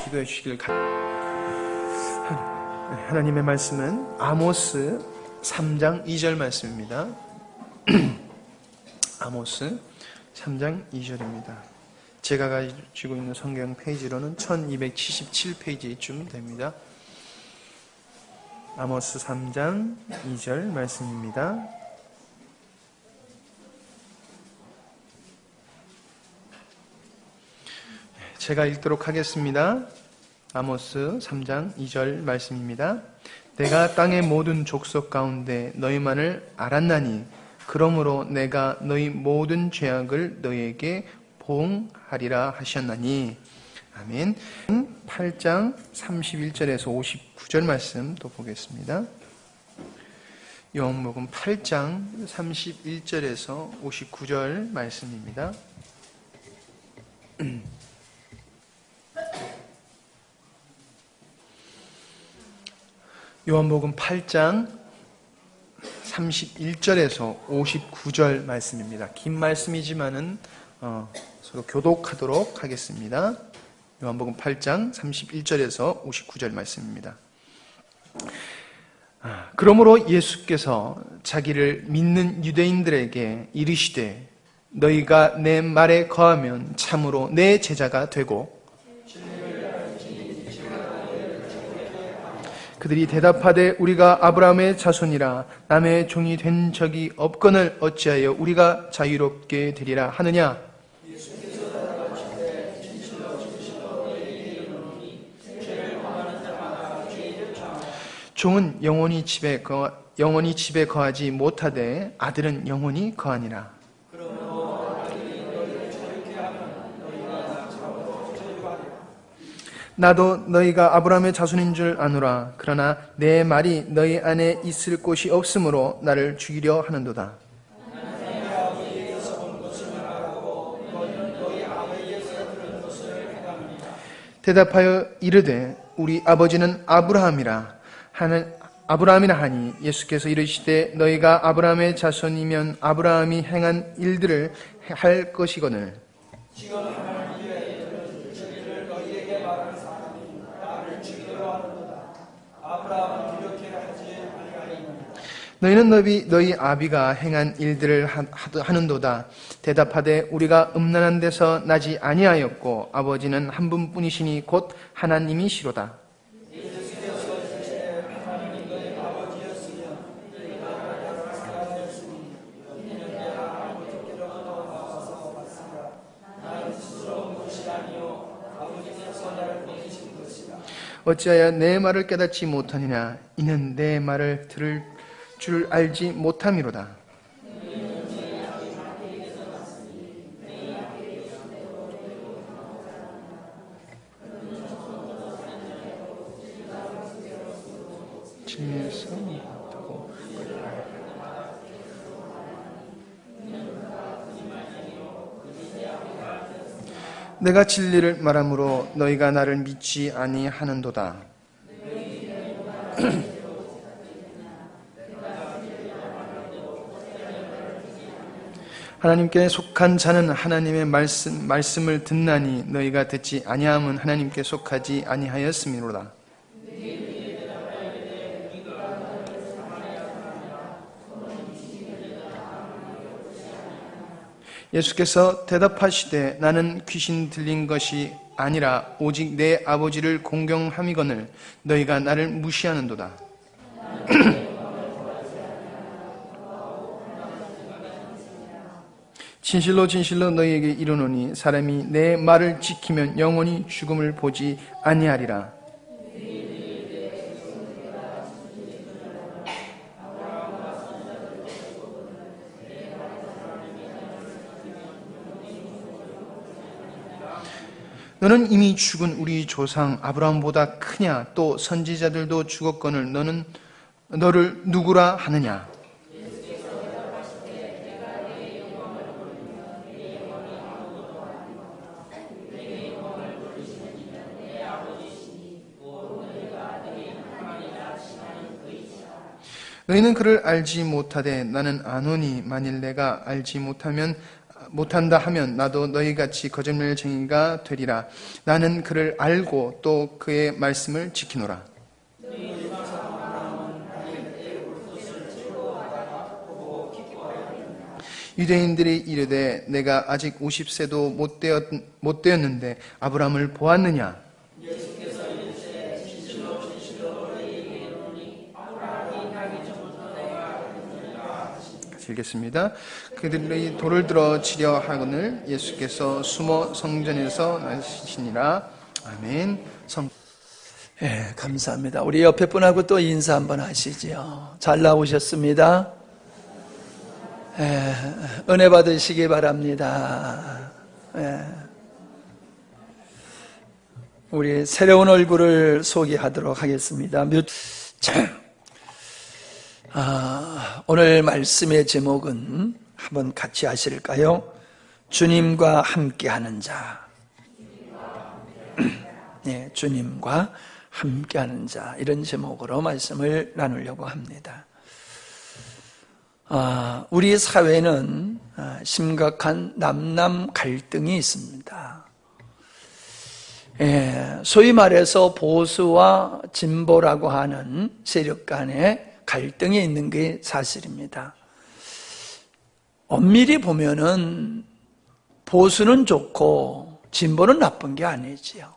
기도해 주시길 하나님의 말씀은 아모스 3장 2절 말씀입니다. 아모스 3장 2절입니다. 제가 가지고 있는 성경 페이지로는 1277페이지쯤 됩니다. 아모스 3장 2절 말씀입니다. 제가 읽도록 하겠습니다. 아모스 3장 2절 말씀입니다. 내가 땅의 모든 족속 가운데 너희만을 알았나니 그러므로 내가 너희 모든 죄악을 너희에게 보응하리라 하셨나니. 아멘. 8장 31절에서 59절 말씀 또 보겠습니다. 요한복음 8장 31절에서 59절 말씀입니다. 요한복음 8장 31절에서 59절 말씀입니다. 긴 말씀이지만은 서로 교독하도록 하겠습니다. 요한복음 8장 31절에서 59절 말씀입니다. 그러므로 예수께서 자기를 믿는 유대인들에게 이르시되 너희가 내 말에 거하면 참으로 내 제자가 되고, 그들이 대답하되 우리가 아브라함의 자손이라 남의 종이 된 적이 없거늘 어찌하여 우리가 자유롭게 되리라 하느냐. 종은 영원히 집에 거하지 못하되 아들은 영원히 거하니라. 나도 너희가 아브라함의 자손인 줄 아노라. 그러나 내 말이 너희 안에 있을 곳이 없으므로 나를 죽이려 하는도다. 대답하여 이르되 우리 아버지는 아브라함이라 하니 예수께서 이르시되 너희가 아브라함의 자손이면 아브라함이 행한 일들을 할 것이거늘. 너희는 너희 아비가 행한 일들을 하는도다. 대답하되 우리가 음란한 데서 나지 아니하였고 아버지는 한 분뿐이시니 곧 하나님이시로다. 어찌하여 내 말을 깨닫지 못하느냐. 이는 내 말을 들을 줄 알지 못함이로다. 내가 진리를 말함으로 너희가 나를 믿지 아니하는도다. 하나님께 속한 자는 하나님의 말씀을 듣나니 너희가 듣지 아니함은 하나님께 속하지 아니하였음이로다. 예수께서 대답하시되 나는 귀신 들린 것이 아니라 오직 내 아버지를 공경함이거늘 너희가 나를 무시하는도다. 진실로 진실로 너희에게 이르노니 사람이 내 말을 지키면 영원히 죽음을 보지 아니하리라. 너는 이미 죽은 우리 조상 아브라함보다 크냐? 또 선지자들도 죽었거늘 너를 누구라 하느냐? 너희는 그를 알지 못하되 나는 아노니 만일 내가 알지 못하면 못한다 하면 나도 너희같이 거짓말쟁이가 되리라. 나는 그를 알고 또 그의 말씀을 지키노라. 유대인들이 이르되 내가 아직 50세도 못 되었는데 아브라함을 보았느냐? 읽겠습니다. 그들이 돌을 들어 치려 하거늘 예수께서 숨어 성전에서 나시니라. 아멘. 예, 감사합니다. 우리 옆에 분하고 또 인사 한번 하시죠. 잘 나오셨습니다. 예, 은혜 받으시기 바랍니다. 예. 우리 새로운 얼굴을 소개하도록 하겠습니다. 오늘 말씀의 제목은 한번 같이 하실까요? 주님과 함께하는 자. 네, 주님과 함께하는 자, 이런 제목으로 말씀을 나누려고 합니다. 우리 사회는 심각한 남남 갈등이 있습니다. 소위 말해서 보수와 진보라고 하는 세력 간의 갈등이 있는 게 사실입니다. 엄밀히 보면은 보수는 좋고 진보는 나쁜 게 아니지요.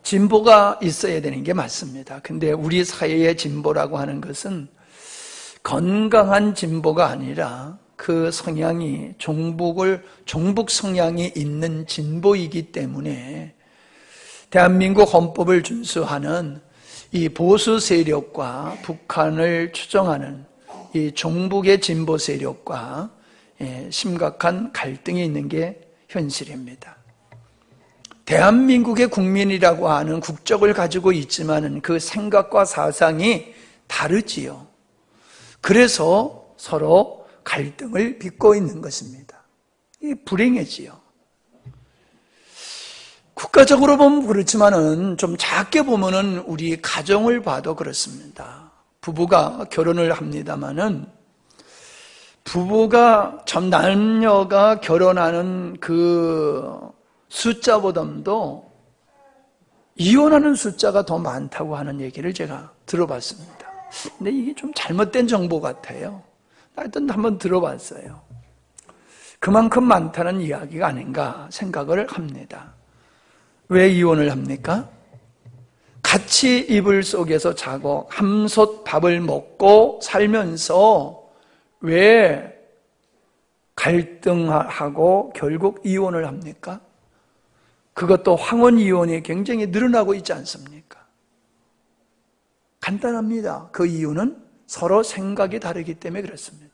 진보가 있어야 되는 게 맞습니다. 근데 우리 사회의 진보라고 하는 것은 건강한 진보가 아니라 그 성향이 종북 성향이 있는 진보이기 때문에 대한민국 헌법을 준수하는 이 보수 세력과 북한을 추종하는 이 종북의 진보 세력과 심각한 갈등이 있는 게 현실입니다. 대한민국의 국민이라고 하는 국적을 가지고 있지만 그 생각과 사상이 다르지요. 그래서 서로 갈등을 빚고 있는 것입니다. 이게 불행해지요. 국가적으로 보면 그렇지만은 좀 작게 보면은 우리 가정을 봐도 그렇습니다. 부부가 결혼을 합니다마는 전 남녀가 결혼하는 그 숫자보다도 이혼하는 숫자가 더 많다고 하는 얘기를 제가 들어봤습니다. 근데 이게 좀 잘못된 정보 같아요. 하여튼 한번 들어봤어요. 그만큼 많다는 이야기가 아닌가 생각을 합니다. 왜 이혼을 합니까? 같이 이불 속에서 자고 함솥 밥을 먹고 살면서 왜 갈등하고 결국 이혼을 합니까? 그것도 황혼 이혼이 굉장히 늘어나고 있지 않습니까? 간단합니다. 그 이유는 서로 생각이 다르기 때문에 그렇습니다.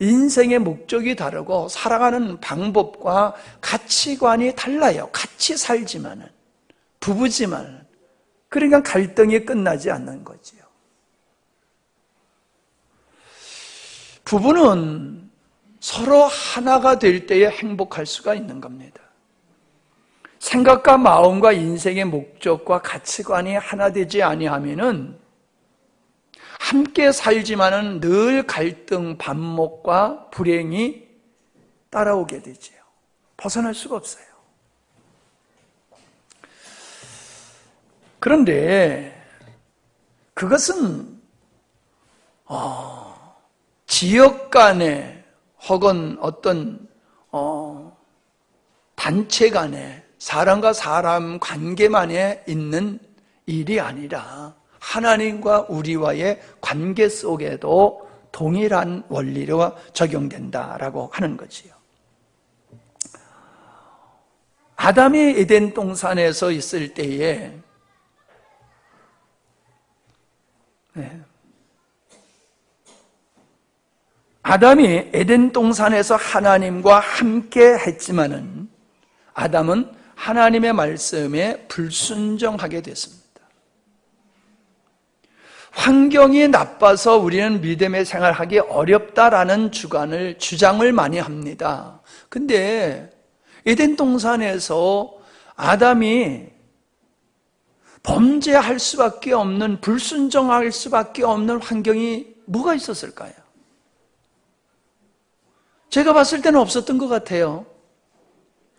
인생의 목적이 다르고 살아가는 방법과 가치관이 달라요. 같이 살지만은, 부부지만은. 그러니까 갈등이 끝나지 않는 거지요. 부부는 서로 하나가 될 때에 행복할 수가 있는 겁니다. 생각과 마음과 인생의 목적과 가치관이 하나 되지 아니하면은 함께 살지만은 늘 갈등, 반목과 불행이 따라오게 되지요. 벗어날 수가 없어요. 그런데 그것은 지역 간에 혹은 어떤 단체 간에 사람과 사람 관계만에 있는 일이 아니라 하나님과 우리와의 관계 속에도 동일한 원리로 적용된다라고 하는 거지요. 아담이 에덴 동산에서 있을 때에 아담이 에덴 동산에서 하나님과 함께 했지만은 아담은 하나님의 말씀에 불순종하게 됐습니다. 환경이 나빠서 우리는 믿음의 생활하기 어렵다라는 주장을 많이 합니다. 근데 에덴 동산에서 아담이 범죄할 수밖에 없는, 불순종할 수밖에 없는 환경이 뭐가 있었을까요? 제가 봤을 때는 없었던 것 같아요.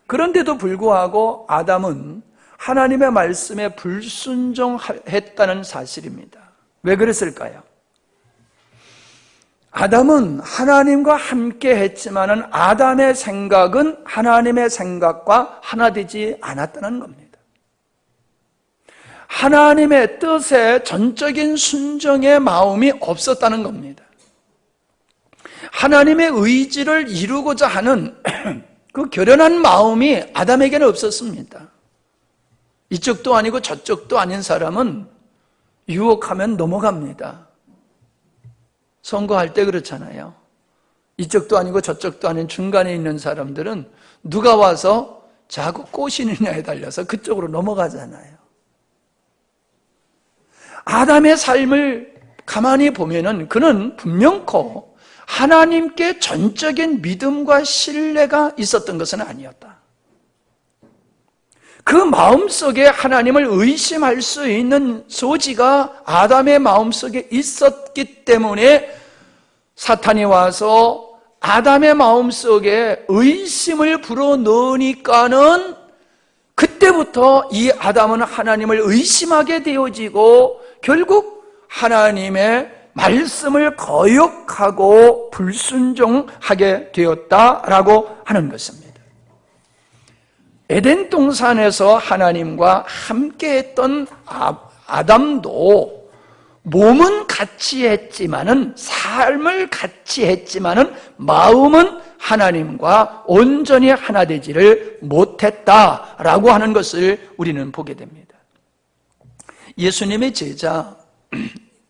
그런데도 불구하고 아담은 하나님의 말씀에 불순종했다는 사실입니다. 왜 그랬을까요? 아담은 하나님과 함께 했지만은 아담의 생각은 하나님의 생각과 하나 되지 않았다는 겁니다. 하나님의 뜻에 전적인 순종의 마음이 없었다는 겁니다. 하나님의 의지를 이루고자 하는 그 결연한 마음이 아담에게는 없었습니다. 이쪽도 아니고 저쪽도 아닌 사람은 유혹하면 넘어갑니다. 선거할 때 그렇잖아요. 이쪽도 아니고 저쪽도 아닌 중간에 있는 사람들은 누가 와서 자꾸 꼬시느냐에 달려서 그쪽으로 넘어가잖아요. 아담의 삶을 가만히 보면은 그는 분명코 하나님께 전적인 믿음과 신뢰가 있었던 것은 아니었다. 그 마음속에 하나님을 의심할 수 있는 소지가 아담의 마음속에 있었기 때문에 사탄이 와서 아담의 마음속에 의심을 불어넣으니까는 그때부터 이 아담은 하나님을 의심하게 되어지고 결국 하나님의 말씀을 거역하고 불순종하게 되었다라고 하는 것입니다. 에덴 동산에서 하나님과 함께했던 아담도 몸은 같이 했지만은 삶을 같이 했지만은 마음은 하나님과 온전히 하나 되지를 못했다라고 하는 것을 우리는 보게 됩니다. 예수님의 제자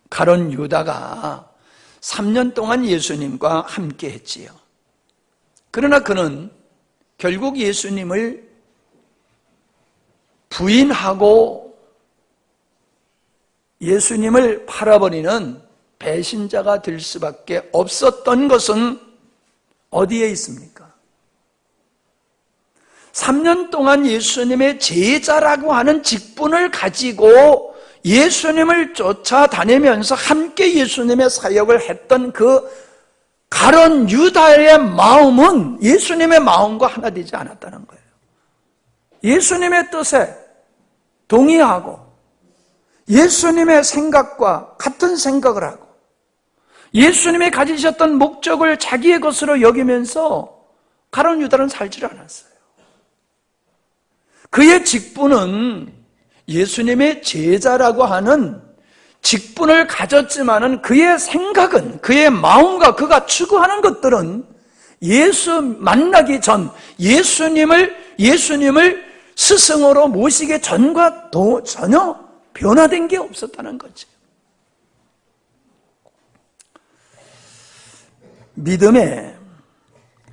가룟 유다가 3년 동안 예수님과 함께 했지요. 그러나 그는 결국 예수님을 부인하고 예수님을 팔아버리는 배신자가 될 수밖에 없었던 것은 어디에 있습니까? 3년 동안 예수님의 제자라고 하는 직분을 가지고 예수님을 쫓아다니면서 함께 예수님의 사역을 했던 그 가룟 유다의 마음은 예수님의 마음과 하나 되지 않았다는 거예요. 예수님의 뜻에 동의하고 예수님의 생각과 같은 생각을 하고 예수님이 가지셨던 목적을 자기의 것으로 여기면서 가룟 유다는 살지를 않았어요. 그의 직분은 예수님의 제자라고 하는 직분을 가졌지만은 그의 생각은, 그의 마음과 그가 추구하는 것들은 예수 만나기 전 예수님을 스승으로 모시기 전과 전혀 변화된 게 없었다는 거죠. 믿음의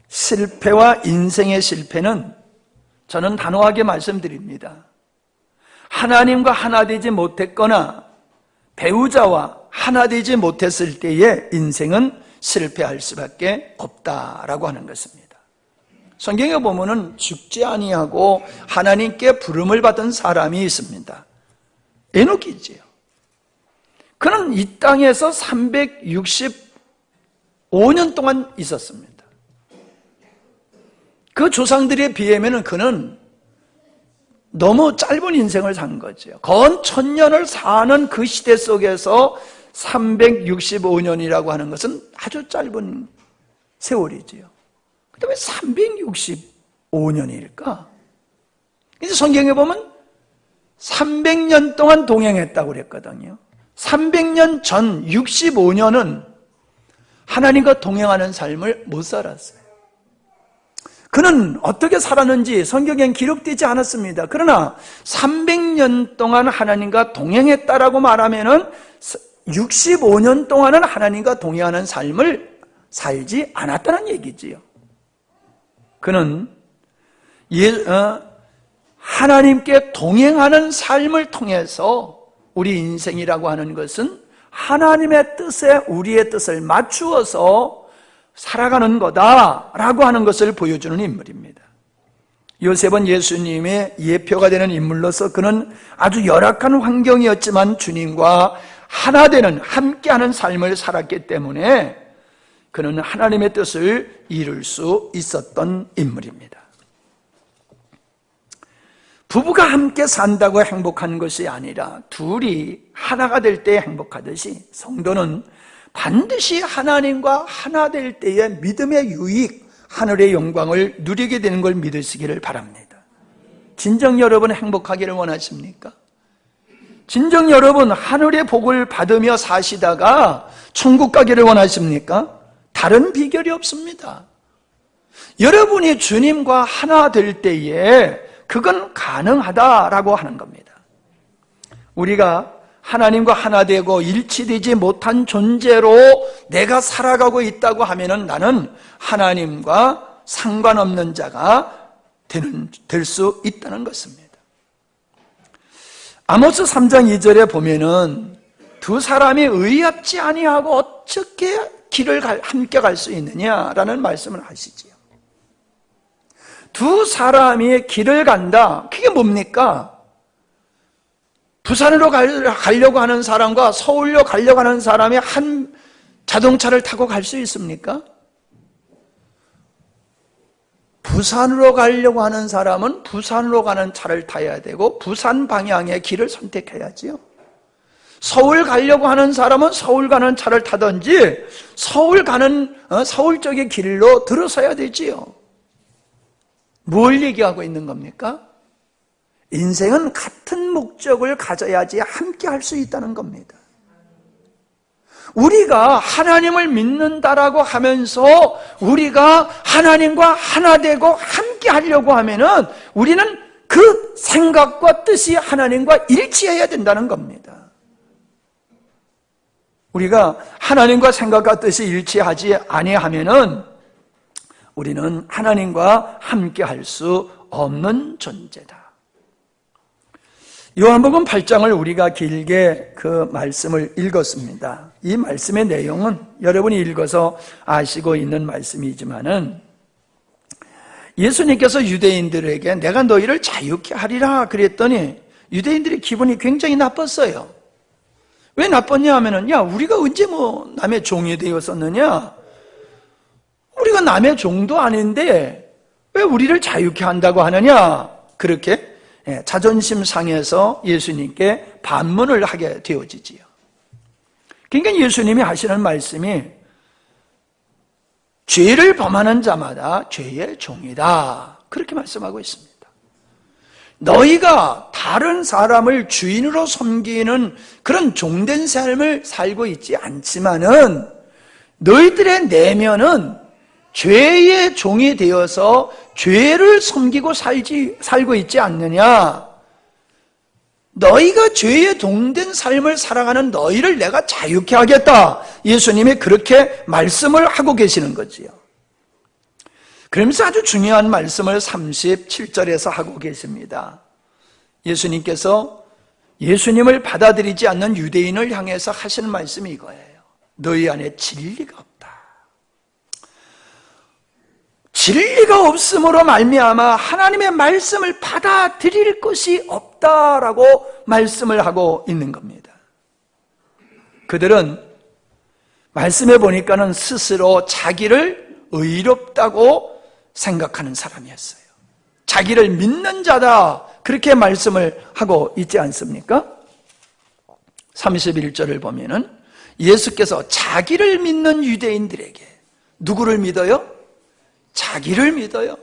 실패와 인생의 실패는 저는 단호하게 말씀드립니다. 하나님과 하나 되지 못했거나 배우자와 하나 되지 못했을 때의 인생은 실패할 수밖에 없다라고 하는 것입니다. 성경에 보면은 죽지 아니하고 하나님께 부름을 받은 사람이 있습니다. 에녹이지요. 그는 이 땅에서 365년 동안 있었습니다. 그 조상들에 비하면 그는 너무 짧은 인생을 산 거죠. 건 1000년을 사는 그 시대 속에서 365년이라고 하는 것은 아주 짧은 세월이지요. 그다음에 365년일까? 이제 성경에 보면 300년 동안 동행했다고 그랬거든요. 300년 전 65년은 하나님과 동행하는 삶을 못 살았어요. 그는 어떻게 살았는지 성경엔 기록되지 않았습니다. 그러나 300년 동안 하나님과 동행했다라고 말하면은 65년 동안은 하나님과 동행하는 삶을 살지 않았다는 얘기지요. 그는 하나님께 동행하는 삶을 통해서 우리 인생이라고 하는 것은 하나님의 뜻에 우리의 뜻을 맞추어서 살아가는 거다라고 하는 것을 보여주는 인물입니다. 요셉은 예수님의 예표가 되는 인물로서 그는 아주 열악한 환경이었지만 주님과 하나 되는 함께하는 삶을 살았기 때문에 그는 하나님의 뜻을 이룰 수 있었던 인물입니다. 부부가 함께 산다고 행복한 것이 아니라 둘이 하나가 될 때 행복하듯이 성도는 반드시 하나님과 하나 될 때의 믿음의 유익, 하늘의 영광을 누리게 되는 걸 믿으시기를 바랍니다. 진정 여러분 행복하기를 원하십니까? 진정 여러분 하늘의 복을 받으며 사시다가 천국 가기를 원하십니까? 다른 비결이 없습니다. 여러분이 주님과 하나 될 때에 그건 가능하다라고 하는 겁니다. 우리가 하나님과 하나 되고 일치되지 못한 존재로 내가 살아가고 있다고 하면은 나는 하나님과 상관없는 자가 될 수 있다는 것입니다. 아모스 3장 2절에 보면은 두 사람이 의합지 아니하고 어떻게 길을 함께 갈 수 있느냐라는 말씀을 하시지요. 두 사람이 길을 간다. 그게 뭡니까? 부산으로 가려고 하는 사람과 서울로 가려고 하는 사람이 한 자동차를 타고 갈 수 있습니까? 부산으로 가려고 하는 사람은 부산으로 가는 차를 타야 되고 부산 방향의 길을 선택해야지요. 서울 가려고 하는 사람은 서울 가는 차를 타든지 서울 쪽의 길로 들어서야 되지요. 뭘 얘기하고 있는 겁니까? 인생은 같은 목적을 가져야지 함께 할 수 있다는 겁니다. 우리가 하나님을 믿는다라고 하면서 우리가 하나님과 하나 되고 함께 하려고 하면은 우리는 그 생각과 뜻이 하나님과 일치해야 된다는 겁니다. 우리가 하나님과 생각과 뜻이 일치하지 아니하면은 우리는 하나님과 함께 할 수 없는 존재다. 요한복음 8장을 우리가 길게 그 말씀을 읽었습니다. 이 말씀의 내용은 여러분이 읽어서 아시고 있는 말씀이지만은 예수님께서 유대인들에게 내가 너희를 자유케 하리라 그랬더니 유대인들의 기분이 굉장히 나빴어요. 왜 나빴냐 하면은 야 우리가 언제 남의 종이 되었었느냐? 우리가 남의 종도 아닌데 왜 우리를 자유케 한다고 하느냐? 그렇게 자존심 상해서 예수님께 반문을 하게 되어지지요. 그러니까 예수님이 하시는 말씀이 죄를 범하는 자마다 죄의 종이다. 그렇게 말씀하고 있습니다. 너희가 다른 사람을 주인으로 섬기는 그런 종된 삶을 살고 있지 않지만은 너희들의 내면은 죄의 종이 되어서 죄를 섬기고 살고 있지 않느냐? 너희가 죄의 동된 삶을 살아가는 너희를 내가 자유케 하겠다. 예수님이 그렇게 말씀을 하고 계시는 거지요. 그러면서 아주 중요한 말씀을 37절에서 하고 계십니다. 예수님께서 예수님을 받아들이지 않는 유대인을 향해서 하시는 말씀이 이거예요. 너희 안에 진리가 없다. 진리가 없음으로 말미암아 하나님의 말씀을 받아들일 것이 없다라고 말씀을 하고 있는 겁니다. 그들은 말씀해 보니까는 스스로 자기를 의롭다고 생각하는 사람이었어요. 자기를 믿는 자다 그렇게 말씀을 하고 있지 않습니까? 31절을 보면은 예수께서 자기를 믿는 유대인들에게 누구를 믿어요? 자기를 믿어요.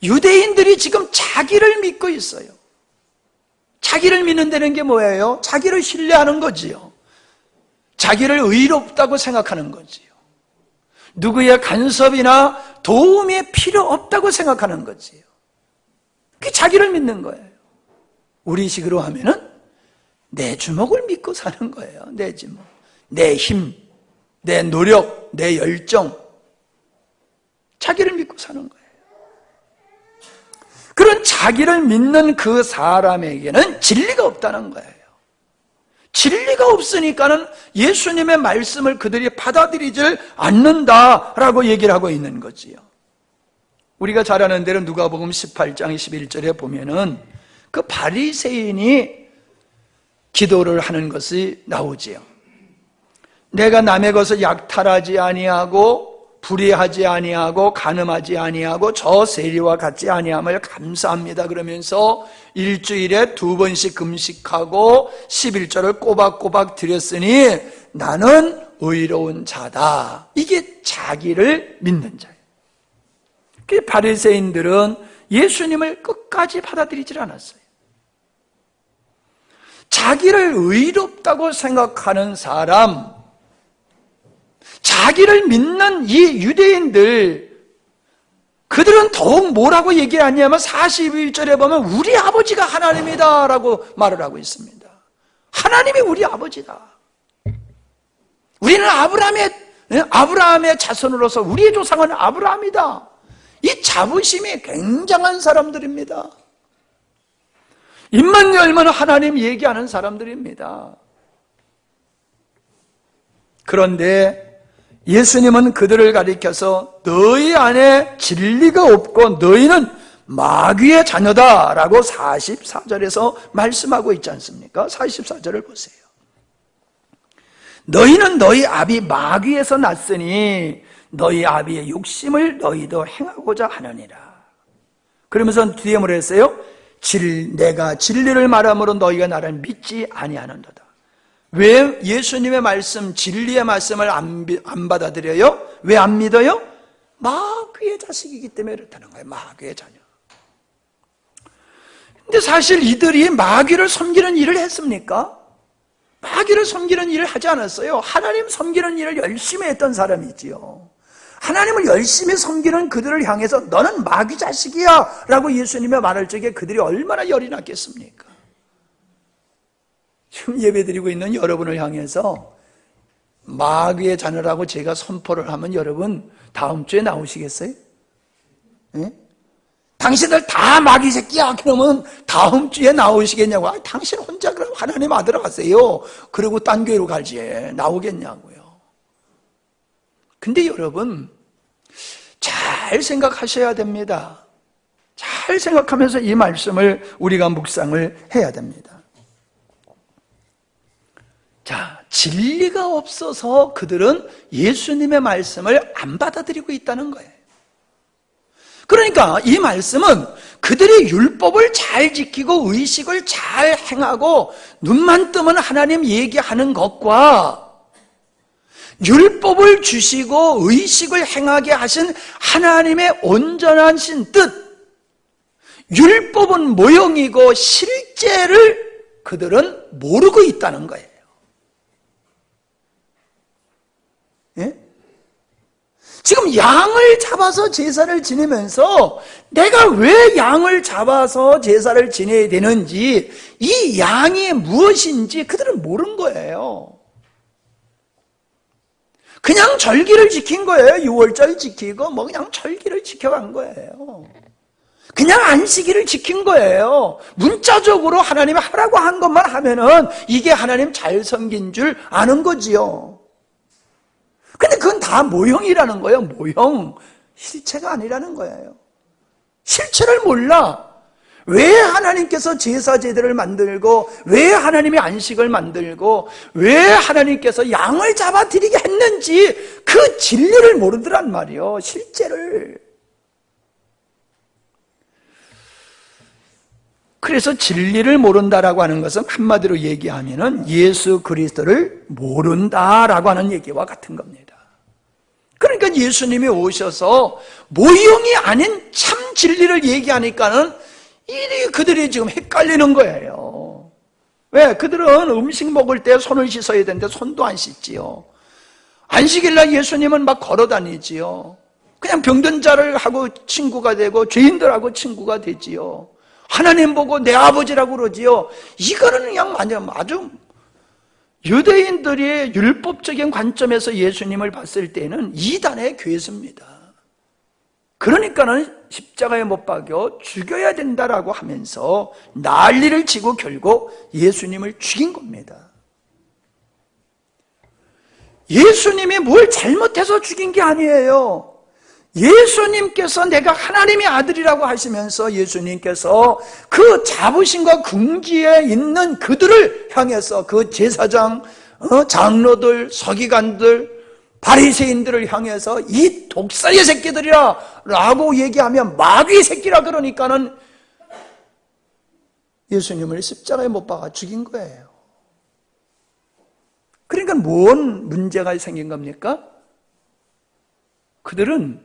유대인들이 지금 자기를 믿고 있어요. 자기를 믿는다는 게 뭐예요? 자기를 신뢰하는 거지요. 자기를 의롭다고 생각하는 거지요. 누구의 간섭이나 도움이 필요 없다고 생각하는 거지요. 그게 자기를 믿는 거예요. 우리식으로 하면은 내 주먹을 믿고 사는 거예요. 내 주먹, 내 힘, 내 노력, 내 열정, 자기를 믿고 사는 거예요. 그런 자기를 믿는 그 사람에게는 진리가 없다는 거예요. 진리가 없으니까는 예수님의 말씀을 그들이 받아들이질 않는다라고 얘기를 하고 있는 거지요. 우리가 잘 아는 대로 누가복음 18장 21절에 보면은 그 바리새인이 기도를 하는 것이 나오지요. 내가 남의 것을 약탈하지 아니하고 불의하지 아니하고 간음하지 아니하고 저 세리와 같지 아니함을 감사합니다. 그러면서 일주일에 2번씩 금식하고 11조를 꼬박꼬박 드렸으니 나는 의로운 자다. 이게 자기를 믿는 자예요. 그 바리새인들은 예수님을 끝까지 받아들이질 않았어요. 자기를 의롭다고 생각하는 사람, 자기를 믿는 이 유대인들, 그들은 더욱 뭐라고 얘기하냐면 41절에 보면 우리 아버지가 하나님이다 라고 말을 하고 있습니다. 하나님이 우리 아버지다. 우리는 아브라함의 자손으로서 우리의 조상은 아브라함이다. 이 자부심이 굉장한 사람들입니다. 입만 열면 하나님 얘기하는 사람들입니다. 그런데 예수님은 그들을 가리켜서 너희 안에 진리가 없고 너희는 마귀의 자녀다라고 44절에서 말씀하고 있지 않습니까? 44절을 보세요. 너희는 너희 아비 마귀에서 났으니 너희 아비의 욕심을 너희도 행하고자 하느니라. 그러면서 뒤에 뭐라 했어요? 내가 진리를 말함으로 너희가 나를 믿지 아니하는도다. 왜 예수님의 말씀, 진리의 말씀을 안 받아들여요? 왜 안 믿어요? 마귀의 자식이기 때문에 그렇다는 거예요. 마귀의 자녀. 근데 사실 이들이 마귀를 섬기는 일을 했습니까? 마귀를 섬기는 일을 하지 않았어요. 하나님 섬기는 일을 열심히 했던 사람이지요. 하나님을 열심히 섬기는 그들을 향해서 너는 마귀 자식이야 라고 예수님의 말할 적에 그들이 얼마나 열이 났겠습니까? 지금 예배드리고 있는 여러분을 향해서 마귀의 자녀라고 제가 선포를 하면 여러분 다음 주에 나오시겠어요? 네? 당신들 다 마귀 새끼야 그러면 다음 주에 나오시겠냐고. 당신 혼자 그럼 하나님 아들 하세요. 그리고 딴 교회로 갈지 나오겠냐고요. 근데 여러분 잘 생각하셔야 됩니다. 잘 생각하면서 이 말씀을 우리가 묵상을 해야 됩니다. 자, 진리가 없어서 그들은 예수님의 말씀을 안 받아들이고 있다는 거예요. 그러니까 이 말씀은 그들이 율법을 잘 지키고 의식을 잘 행하고 눈만 뜨면 하나님 얘기하는 것과 율법을 주시고 의식을 행하게 하신 하나님의 온전하신 뜻, 율법은 모형이고 실제를 그들은 모르고 있다는 거예요. 예? 지금 양을 잡아서 제사를 지내면서 내가 왜 양을 잡아서 제사를 지내야 되는지, 이 양이 무엇인지 그들은 모른 거예요. 그냥 절기를 지킨 거예요. 6월절 지키고 그냥 절기를 지켜간 거예요. 그냥 안식일을 지킨 거예요. 문자적으로 하나님이 하라고 한 것만 하면은 이게 하나님 잘 섬긴 줄 아는 거지요. 근데 그건 다 모형이라는 거예요. 모형. 실체가 아니라는 거예요. 실체를 몰라. 왜 하나님께서 제사 제도를 만들고, 왜 하나님이 안식을 만들고, 왜 하나님께서 양을 잡아드리게 했는지 그 진리를 모르더란 말이요. 실제를. 그래서 진리를 모른다라고 하는 것은 한마디로 얘기하면은 예수 그리스도를 모른다라고 하는 얘기와 같은 겁니다. 그러니까 예수님이 오셔서 모형이 아닌 참 진리를 얘기하니까는 그들이 지금 헷갈리는 거예요. 왜? 그들은 음식 먹을 때 손을 씻어야 되는데 손도 안 씻지요. 안식일날 예수님은 막 걸어 다니지요. 그냥 병든 자를 하고 친구가 되고 죄인들하고 친구가 되지요. 하나님 보고 내 아버지라고 그러지요. 이거는 그냥 아주 유대인들이 율법적인 관점에서 예수님을 봤을 때는 이단의 괴수입니다. 그러니까는 십자가에 못 박여 죽여야 된다라고 하면서 난리를 치고 결국 예수님을 죽인 겁니다. 예수님이 뭘 잘못해서 죽인 게 아니에요. 예수님께서 내가 하나님의 아들이라고 하시면서 예수님께서 그 자부심과 궁지에 있는 그들을 향해서 그 제사장 장로들, 서기관들, 바리새인들을 향해서 이 독사의 새끼들이라 라고 얘기하면 마귀의 새끼라 그러니까는 예수님을 십자가에 못 박아 죽인 거예요. 그러니까 뭔 문제가 생긴 겁니까? 그들은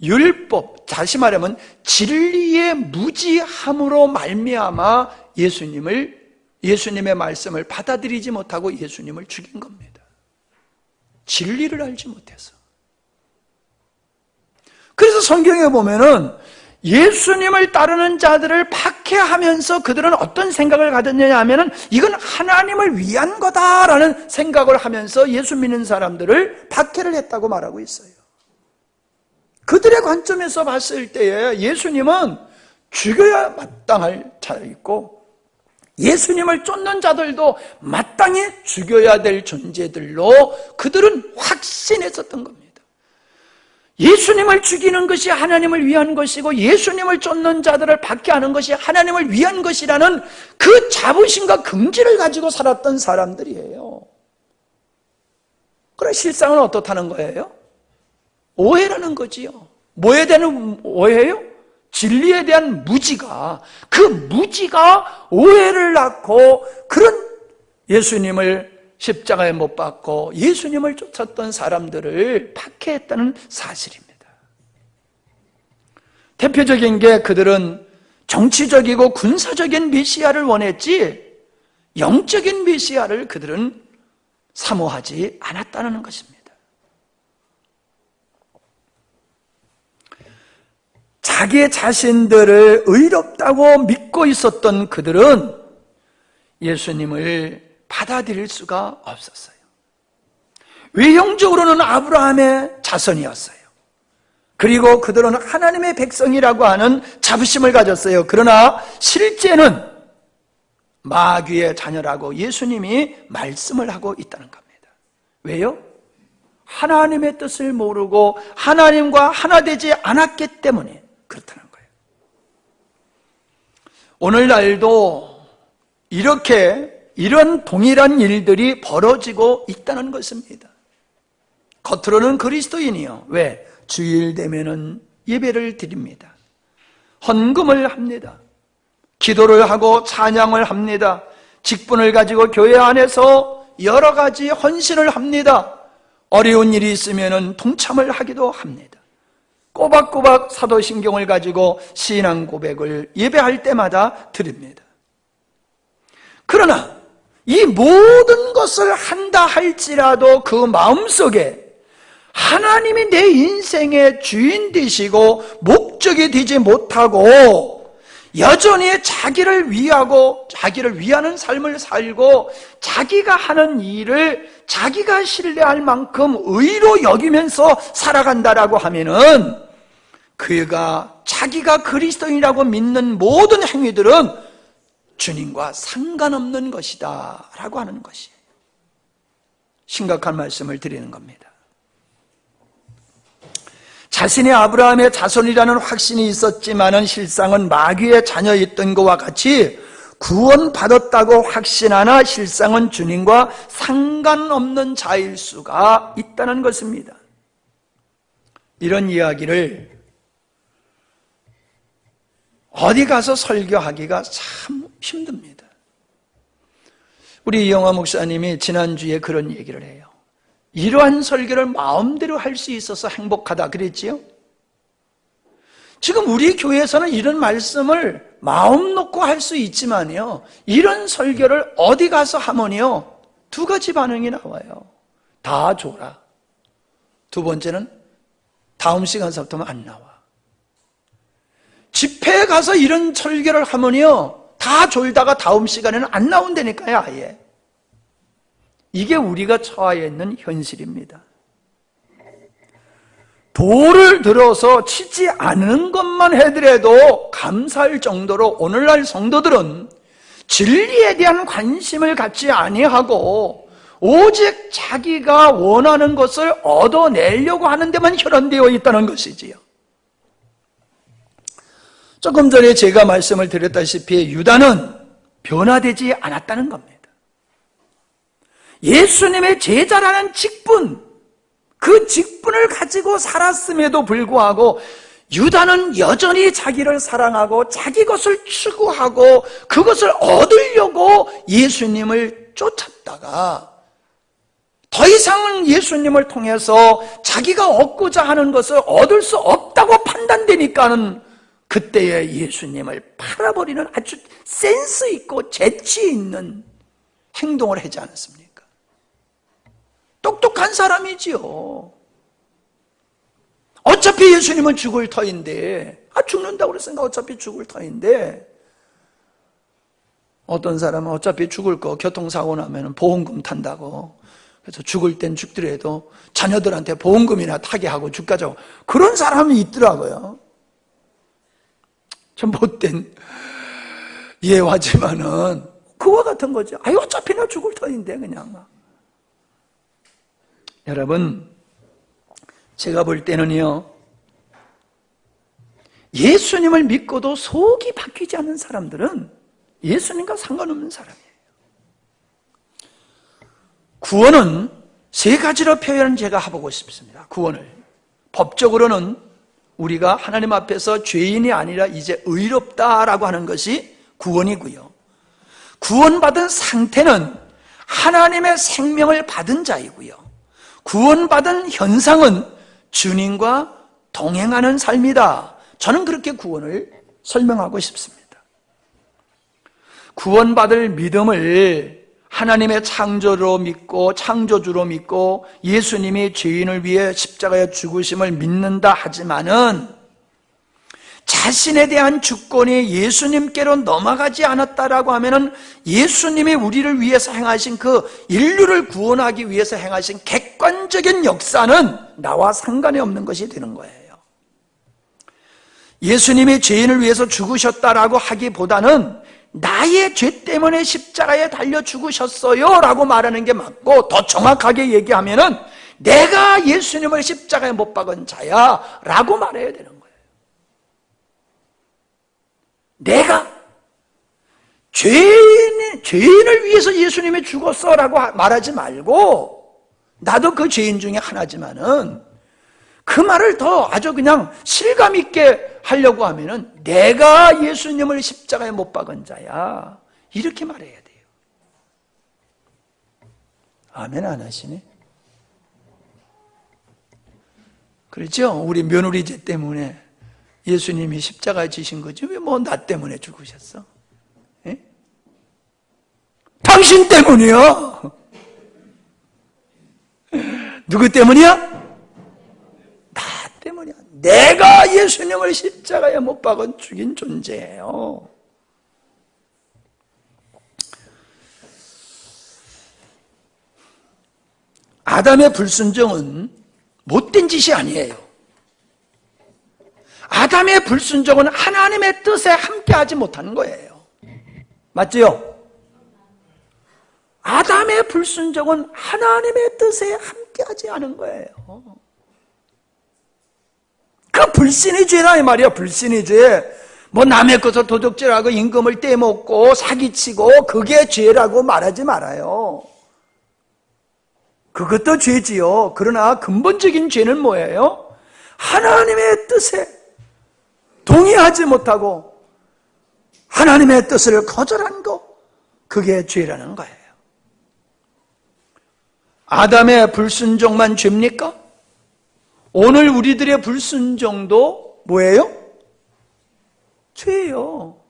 율법, 다시 말하면 진리의 무지함으로 말미암아 예수님의 말씀을 받아들이지 못하고 예수님을 죽인 겁니다. 진리를 알지 못해서. 그래서 성경에 보면은 예수님을 따르는 자들을 박해하면서 그들은 어떤 생각을 가졌느냐 하면은 이건 하나님을 위한 거다라는 생각을 하면서 예수 믿는 사람들을 박해를 했다고 말하고 있어요. 그들의 관점에서 봤을 때에 예수님은 죽여야 마땅할 자였고 예수님을 쫓는 자들도 마땅히 죽여야 될 존재들로 그들은 확신했었던 겁니다. 예수님을 죽이는 것이 하나님을 위한 것이고 예수님을 쫓는 자들을 박해하는 것이 하나님을 위한 것이라는 그 자부심과 긍지를 가지고 살았던 사람들이에요. 그럼 실상은 어떻다는 거예요? 오해라는 거지요. 뭐에 대한 오해예요? 진리에 대한 무지가, 그 무지가 오해를 낳고 그런 예수님을 십자가에 못 박고 예수님을 쫓았던 사람들을 박해했다는 사실입니다. 대표적인 게 그들은 정치적이고 군사적인 메시아를 원했지 영적인 메시아를 그들은 사모하지 않았다는 것입니다. 자기 자신들을 의롭다고 믿고 있었던 그들은 예수님을 받아들일 수가 없었어요. 외형적으로는 아브라함의 자손이었어요. 그리고 그들은 하나님의 백성이라고 하는 자부심을 가졌어요. 그러나 실제는 마귀의 자녀라고 예수님이 말씀을 하고 있다는 겁니다. 왜요? 하나님의 뜻을 모르고 하나님과 하나 되지 않았기 때문에 그렇다는 거예요. 오늘날도 이런 동일한 일들이 벌어지고 있다는 것입니다. 겉으로는 그리스도인이요. 왜? 주일 되면은 예배를 드립니다. 헌금을 합니다. 기도를 하고 찬양을 합니다. 직분을 가지고 교회 안에서 여러 가지 헌신을 합니다. 어려운 일이 있으면은 동참을 하기도 합니다. 꼬박꼬박 사도신경을 가지고 신앙 고백을 예배할 때마다 드립니다. 그러나 이 모든 것을 한다 할지라도 그 마음속에 하나님이 내 인생의 주인 되시고 목적이 되지 못하고 여전히 자기를 위하고 자기를 위하는 삶을 살고 자기가 하는 일을 자기가 신뢰할 만큼 의로 여기면서 살아간다라고 하면은 그가 자기가 그리스도인이라고 믿는 모든 행위들은 주님과 상관없는 것이다 라고 하는 것이에요. 심각한 말씀을 드리는 겁니다. 자신이 아브라함의 자손이라는 확신이 있었지만은 실상은 마귀의 자녀였던 것과 같이 구원받았다고 확신하나 실상은 주님과 상관없는 자일 수가 있다는 것입니다. 이런 이야기를 어디 가서 설교하기가 참 힘듭니다. 우리 이영화 목사님이 지난주에 그런 얘기를 해요. 이러한 설교를 마음대로 할 수 있어서 행복하다 그랬지요? 지금 우리 교회에서는 이런 말씀을 마음 놓고 할 수 있지만요, 이런 설교를 어디 가서 하면요 두 가지 반응이 나와요. 다 줘라. 두 번째는 다음 시간서부터는 안 나와. 집회에 가서 이런 설교를 하면요 다 졸다가 다음 시간에는 안 나온다니까요. 아예 이게 우리가 처해 있는 현실입니다. 돌을 들어서 치지 않는 것만 해더라도 감사할 정도로 오늘날 성도들은 진리에 대한 관심을 갖지 아니하고 오직 자기가 원하는 것을 얻어내려고 하는 데만 혈안되어 있다는 것이지요. 조금 전에 제가 말씀을 드렸다시피 유다는 변화되지 않았다는 겁니다. 예수님의 제자라는 직분, 그 직분을 가지고 살았음에도 불구하고 유다는 여전히 자기를 사랑하고 자기 것을 추구하고 그것을 얻으려고 예수님을 쫓았다가 더 이상은 예수님을 통해서 자기가 얻고자 하는 것을 얻을 수 없다고 판단되니까는 그때에 예수님을 팔아버리는 아주 센스 있고 재치 있는 행동을 하지 않았습니까? 똑똑한 사람이지요. 어차피 예수님은 죽을 터인데, 죽는다고 그랬으니까 어차피 죽을 터인데, 어떤 사람은 어차피 죽을 거 교통사고 나면 보험금 탄다고, 그래서 죽을 땐 죽더라도 자녀들한테 보험금이나 타게 하고 죽가죠. 그런 사람이 있더라고요. 좀 못된 예화지만은 그와 같은 거죠. 어차피 나 죽을 터인데 그냥. 여러분, 제가 볼 때는요, 예수님을 믿고도 속이 바뀌지 않는 사람들은 예수님과 상관없는 사람이에요. 구원은 세 가지로 표현을 제가 해보고 싶습니다. 구원을. 법적으로는 우리가 하나님 앞에서 죄인이 아니라 이제 의롭다라고 하는 것이 구원이고요. 구원받은 상태는 하나님의 생명을 받은 자이고요. 구원받은 현상은 주님과 동행하는 삶이다. 저는 그렇게 구원을 설명하고 싶습니다. 구원받을 믿음을 하나님의 창조로 믿고 창조주로 믿고 예수님이 죄인을 위해 십자가에 죽으심을 믿는다 하지만은 자신에 대한 주권이 예수님께로 넘어가지 않았다라고 하면은 예수님이 우리를 위해서 행하신 그 인류를 구원하기 위해서 행하신 객관적인 역사는 나와 상관이 없는 것이 되는 거예요. 예수님이 죄인을 위해서 죽으셨다라고 하기보다는 나의 죄 때문에 십자가에 달려 죽으셨어요 라고 말하는 게 맞고, 더 정확하게 얘기하면은 내가 예수님을 십자가에 못 박은 자야 라고 말해야 되는 거예요. 내가 죄인을 위해서 예수님이 죽었어 라고 말하지 말고, 나도 그 죄인 중에 하나지만은 그 말을 더 아주 그냥 실감 있게 하려고 하면은 내가 예수님을 십자가에 못 박은 자야, 이렇게 말해야 돼요. 아멘 안 하시네? 그렇죠? 우리 며느리제 때문에 예수님이 십자가에 지신 거지 왜 뭐 나 때문에 죽으셨어? 에? 당신 때문이요. 누구 때문이야? 나 때문이야. 내가 예수님을 십자가에 못 박은 죽인 존재예요. 아담의 불순종은 못된 짓이 아니에요. 아담의 불순종은 하나님의 뜻에 함께하지 못하는 거예요. 맞지요? 아담의 불순종은 하나님의 뜻에 함께하지 않은 거예요. 그 불신의 죄라 이 말이야. 불신의 죄. 뭐 남의 것을 도둑질하고 임금을 떼먹고 사기치고 그게 죄라고 말하지 말아요. 그것도 죄지요. 그러나 근본적인 죄는 뭐예요? 하나님의 뜻에 동의하지 못하고 하나님의 뜻을 거절한 거, 그게 죄라는 거예요. 아담의 불순종만 죄입니까? 오늘 우리들의 불순종도 뭐예요? 죄예요.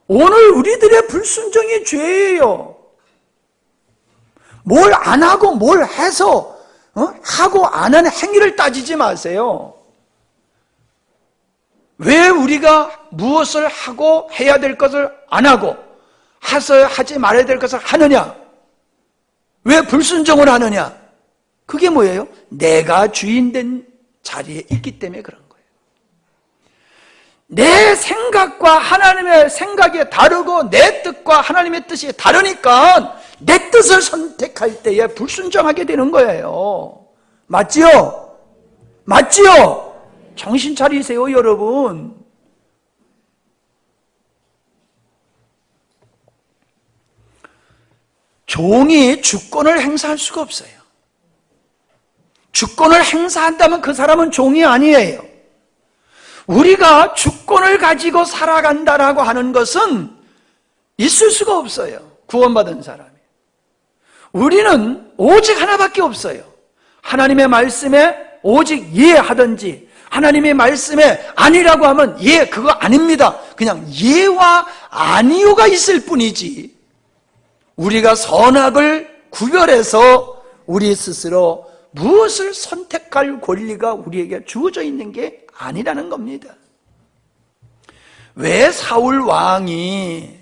오늘 우리들의 불순종이 죄예요. 뭘 안 하고 뭘 해서 하고 안 하는 행위를 따지지 마세요. 왜 우리가 무엇을 하고 해야 될 것을 안 하고 하지 말아야 될 것을 하느냐? 왜 불순종을 하느냐? 그게 뭐예요? 내가 주인된 자리에 있기 때문에 그런 거예요. 내 생각과 하나님의 생각이 다르고 내 뜻과 하나님의 뜻이 다르니까 내 뜻을 선택할 때에 불순종하게 되는 거예요. 맞지요? 맞지요? 정신 차리세요, 여러분. 종이 주권을 행사할 수가 없어요. 주권을 행사한다면 그 사람은 종이 아니에요. 우리가 주권을 가지고 살아간다라고 하는 것은 있을 수가 없어요. 구원받은 사람이. 우리는 오직 하나밖에 없어요. 하나님의 말씀에 오직 예하든지 하나님의 말씀에 아니라고 하면 예, 그거 아닙니다. 그냥 예와 아니요가 있을 뿐이지 우리가 선악을 구별해서 우리 스스로 무엇을 선택할 권리가 우리에게 주어져 있는 게 아니라는 겁니다. 왜 사울 왕이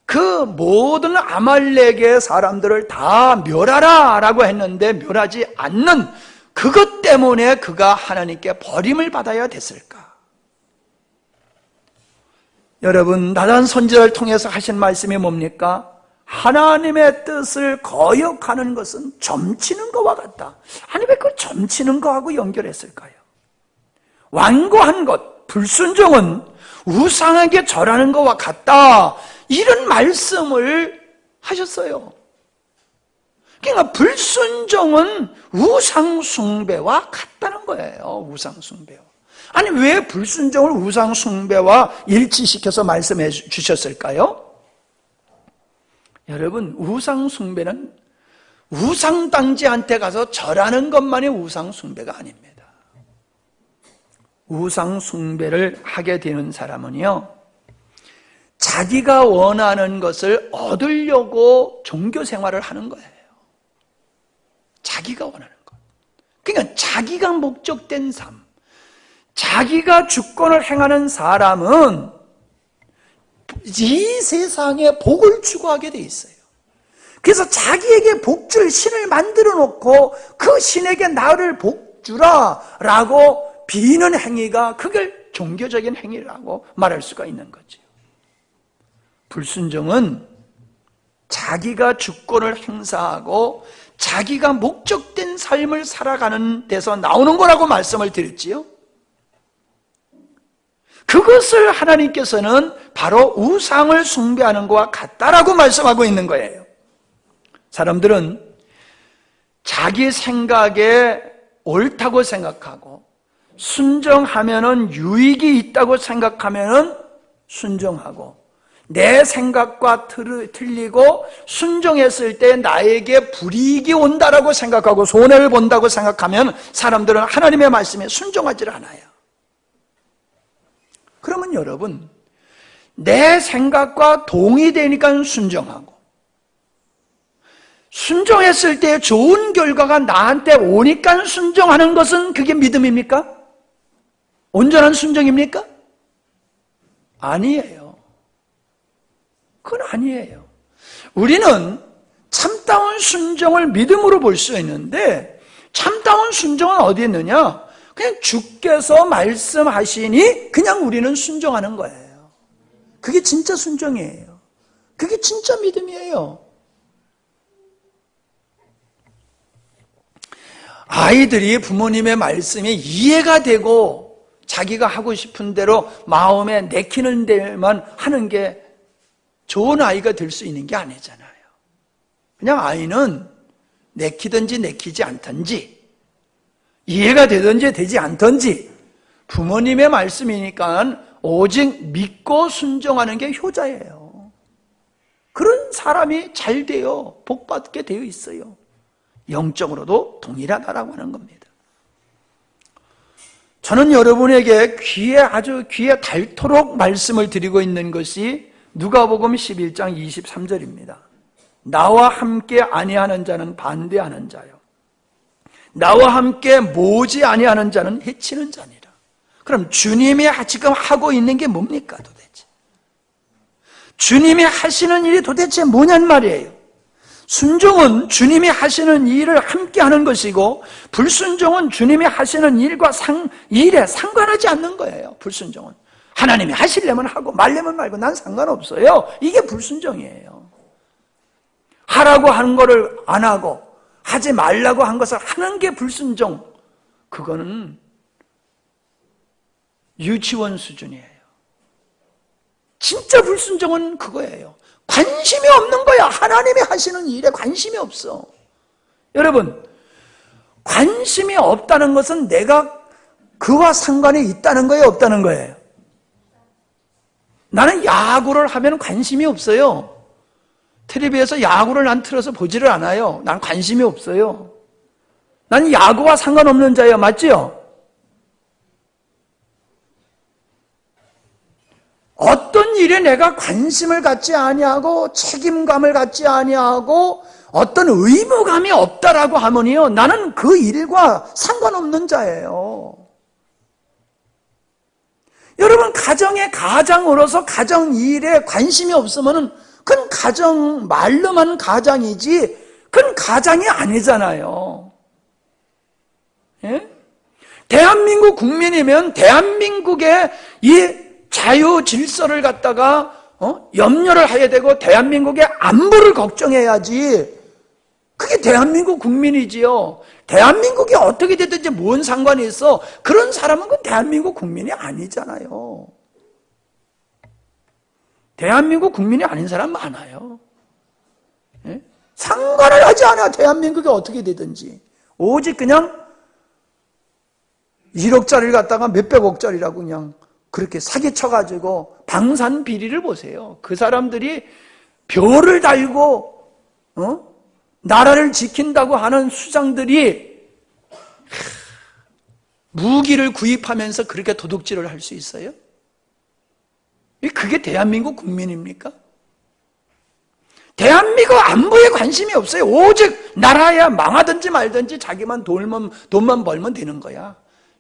그 모든 아말렉의 사람들을 다 멸하라 라고 했는데 멸하지 않는 그것 때문에 그가 하나님께 버림을 받아야 됐을까? 여러분, 나단 선지자를 통해서 하신 말씀이 뭡니까? 하나님의 뜻을 거역하는 것은 점치는 것과 같다. 아니 왜 그 점치는 것하고 연결했을까요? 완고한 것, 불순종은 우상에게 절하는 것과 같다. 이런 말씀을 하셨어요. 그러니까 불순종은 우상숭배와 같다는 거예요. 우상숭배와. 아니 왜 불순종을 우상숭배와 일치시켜서 말씀해 주셨을까요? 여러분, 우상숭배는 우상당지한테 가서 절하는 것만이 우상숭배가 아닙니다. 우상숭배를 하게 되는 사람은요, 자기가 원하는 것을 얻으려고 종교 생활을 하는 거예요. 자기가 원하는 것. 그러니까 자기가 목적된 삶, 자기가 주권을 행하는 사람은 이 세상에 복을 추구하게 돼 있어요. 그래서 자기에게 복줄 신을 만들어 놓고 그 신에게 나를 복주라 라고 비는 행위가 그걸 종교적인 행위라고 말할 수가 있는 거죠. 불순종은 자기가 주권을 행사하고 자기가 목적된 삶을 살아가는 데서 나오는 거라고 말씀을 드렸지요. 그것을 하나님께서는 바로 우상을 숭배하는 것과 같다라고 말씀하고 있는 거예요. 사람들은 자기 생각에 옳다고 생각하고 순종하면은 유익이 있다고 생각하면은 순종하고 내 생각과 틀리고 순종했을 때 나에게 불이익이 온다라고 생각하고 손해를 본다고 생각하면 사람들은 하나님의 말씀에 순종하지 않아요. 그러면 여러분, 내 생각과 동의되니까 순종하고 순종했을 때 좋은 결과가 나한테 오니까 순종하는 것은 그게 믿음입니까? 온전한 순종입니까? 아니에요. 그건 아니에요. 우리는 참다운 순종을 믿음으로 볼 수 있는데 참다운 순종은 어디 있느냐? 그냥 주께서 말씀하시니 그냥 우리는 순종하는 거예요. 그게 진짜 순종이에요. 그게 진짜 믿음이에요. 아이들이 부모님의 말씀이 이해가 되고 자기가 하고 싶은 대로 마음에 내키는 데만 하는 게 좋은 아이가 될 수 있는 게 아니잖아요. 그냥 아이는 내키든지 내키지 않든지 이해가 되든지 되지 않든지 부모님의 말씀이니까 오직 믿고 순종하는 게 효자예요. 그런 사람이 잘 돼요. 복받게 되어 있어요. 영적으로도 동일하다라고 하는 겁니다. 저는 여러분에게 아주 귀에 닳도록 말씀을 드리고 있는 것이 누가복음 11장 23절입니다. 나와 함께 아니하는 자는 반대하는 자요. 나와 함께 모지 아니하는 자는 해치는 자니라. 그럼 주님이 지금 하고 있는 게 뭡니까 도대체? 주님이 하시는 일이 도대체 뭐냔 말이에요. 순종은 주님이 하시는 일을 함께 하는 것이고 불순종은 주님이 하시는 일에 상관하지 않는 거예요. 불순종은 하나님이 하시려면 하고 말려면 말고 난 상관없어요. 이게 불순종이에요. 하라고 하는 거를 안 하고 하지 말라고 한 것을 하는 게 불순종. 그거는 유치원 수준이에요. 진짜 불순종은 그거예요. 관심이 없는 거야. 하나님이 하시는 일에 관심이 없어. 여러분, 관심이 없다는 것은 내가 그와 상관이 있다는 거예요, 없다는 거예요? 나는 야구를 하면 관심이 없어요. 텔레비에서 야구를 난 틀어서 보지를 않아요. 난 관심이 없어요. 난 야구와 상관없는 자예요. 맞죠? 어떤 일에 내가 관심을 갖지 아니하고 책임감을 갖지 아니하고 어떤 의무감이 없다라고 하면요, 나는 그 일과 상관없는 자예요. 여러분, 가정의 가장으로서 가정 일에 관심이 없으면은 그건 가정, 말로만 가장이지 그건 가장이 아니잖아요. 예? 대한민국 국민이면 대한민국의 이 자유 질서를 갖다가 염려를 해야 되고 대한민국의 안보를 걱정해야지. 그게 대한민국 국민이지요. 대한민국이 어떻게 됐든지 뭔 상관이 있어. 그런 사람은 그 대한민국 국민이 아니잖아요. 대한민국 국민이 아닌 사람 많아요. 예? 상관을 하지 않아. 대한민국이 어떻게 되든지. 오직 그냥 1억짜리를 갖다가 몇백억짜리라고 그냥 그렇게 사기쳐가지고 방산 비리를 보세요. 그 사람들이 벼를 달고 나라를 지킨다고 하는 수장들이 무기를 구입하면서 그렇게 도둑질을 할 수 있어요? 그게 대한민국 국민입니까? 대한민국 안보에 관심이 없어요. 오직 나라야 망하든지 말든지 자기만 돈만 벌면 되는 거야.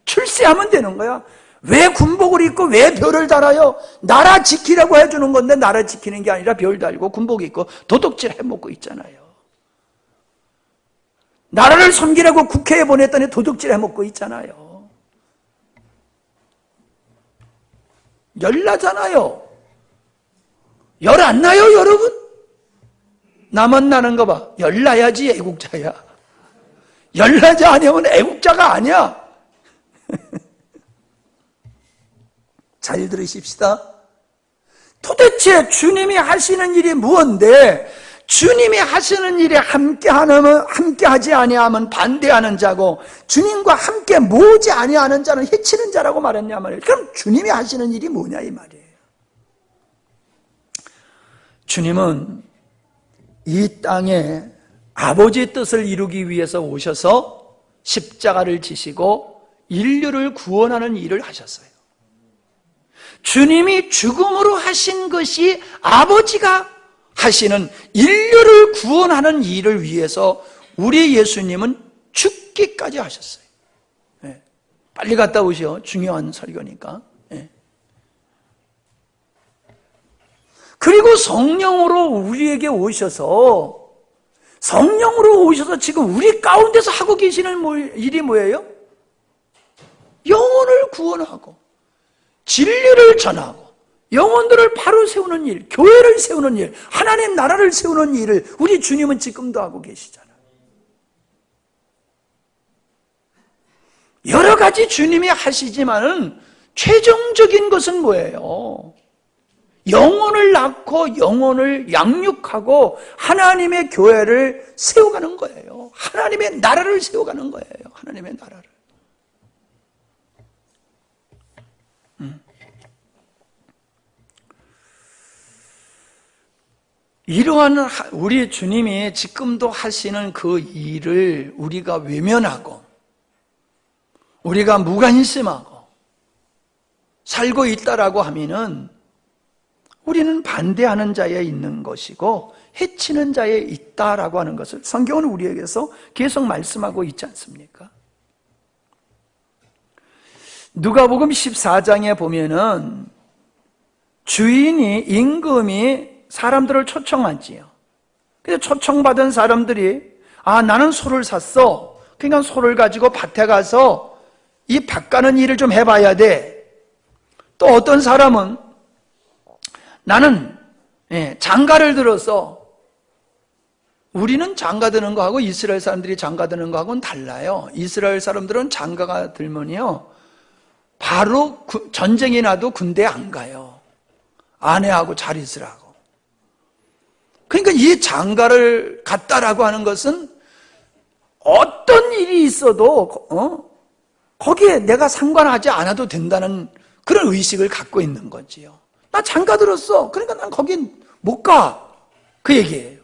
출세하면 되는 거야. 왜 군복을 입고 왜 별을 달아요? 나라 지키라고 해주는 건데 나라 지키는 게 아니라 별 달고 군복 입고 도둑질 해먹고 있잖아요. 나라를 섬기라고 국회에 보냈더니 도둑질 해먹고 있잖아요. 열나잖아요. 열 안 나요, 여러분? 나만 나는 거 봐. 열나야지 애국자야. 열나지 않으면 애국자가 아니야. 잘 들으십시다. 도대체 주님이 하시는 일이 무언데 주님이 하시는 일에 함께하지 아니하면 반대하는 자고 주님과 함께 모으지 아니하는 자는 해치는 자라고 말했냐 말이에요. 그럼 주님이 하시는 일이 뭐냐 이 말이에요. 주님은 이 땅에 아버지의 뜻을 이루기 위해서 오셔서 십자가를 지시고 인류를 구원하는 일을 하셨어요. 주님이 죽음으로 하신 것이 아버지가 하시는 인류를 구원하는 일을 위해서 우리 예수님은 죽기까지 하셨어요. 네. 빨리 갔다 오시오. 중요한 설교니까. 네. 그리고 성령으로 우리에게 오셔서 지금 우리 가운데서 하고 계시는 일이 뭐예요? 영혼을 구원하고 진리를 전하고 영혼들을 바로 세우는 일, 교회를 세우는 일, 하나님 나라를 세우는 일을 우리 주님은 지금도 하고 계시잖아요. 여러 가지 주님이 하시지만은 최종적인 것은 뭐예요? 영혼을 낳고 영혼을 양육하고 하나님의 교회를 세워가는 거예요. 하나님의 나라를 세워가는 거예요. 하나님의 나라를. 이러한 우리 주님이 지금도 하시는 그 일을 우리가 외면하고 우리가 무관심하고 살고 있다라고 하면은 우리는 반대하는 자에 있는 것이고 해치는 자에 있다라고 하는 것을 성경은 우리에게서 계속 말씀하고 있지 않습니까? 누가복음 14장에 보면은 주인이 임금이 사람들을 초청하지요. 그래서 초청받은 사람들이 나는 소를 샀어. 그러니까 소를 가지고 밭에 가서 이 밭 가는 일을 좀 해봐야 돼. 또 어떤 사람은 나는 장가를 들어서 우리는 장가 드는 거하고 이스라엘 사람들이 장가 드는 거하고는 달라요. 이스라엘 사람들은 장가가 들면요 바로 전쟁이 나도 군대에 안 가요. 아내하고 잘 있으라고. 그러니까 이 장가를 갔다라고 하는 것은 어떤 일이 있어도 거기에 내가 상관하지 않아도 된다는 그런 의식을 갖고 있는 거지요. 나 장가 들었어. 그러니까 난 거긴 못 가. 그 얘기예요.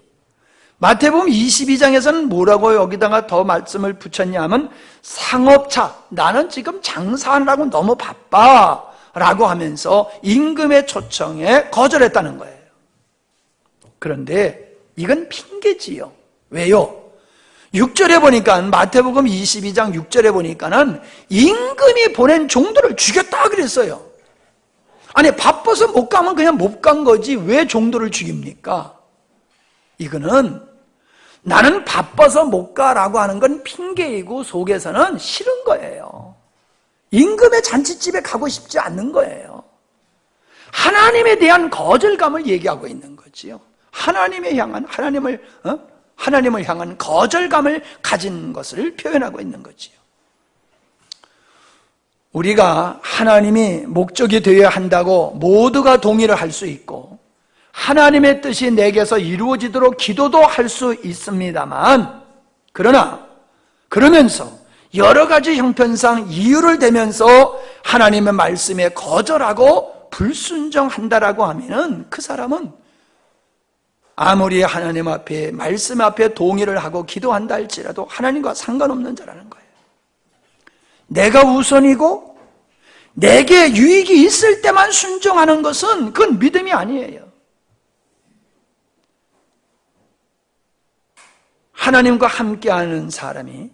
마태복음 22장에서는 뭐라고 여기다가 더 말씀을 붙였냐면 상업차, 나는 지금 장사하느라고 너무 바빠 라고 하면서 임금의 초청에 거절했다는 거예요. 그런데 이건 핑계지요. 왜요? 6절에 보니까 마태복음 22장 6절에 보니까는 임금이 보낸 종들을 죽였다 그랬어요. 아니 바빠서 못 가면 그냥 못 간 거지 왜 종들을 죽입니까? 이거는 나는 바빠서 못 가라고 하는 건 핑계이고 속에서는 싫은 거예요. 임금의 잔치집에 가고 싶지 않는 거예요. 하나님에 대한 거절감을 얘기하고 있는 거지요. 하나님을 향한 거절감을 가진 것을 표현하고 있는 거지요. 우리가 하나님이 목적이 되어야 한다고 모두가 동의를 할 수 있고 하나님의 뜻이 내게서 이루어지도록 기도도 할 수 있습니다만 그러면서 여러 가지 형편상 이유를 대면서 하나님의 말씀에 거절하고 불순종한다라고 하면은 그 사람은 아무리 하나님 앞에 말씀 앞에 동의를 하고 기도한다 할지라도 하나님과 상관없는 자라는 거예요. 내가 우선이고 내게 유익이 있을 때만 순종하는 것은 그건 믿음이 아니에요. 하나님과 함께하는 사람이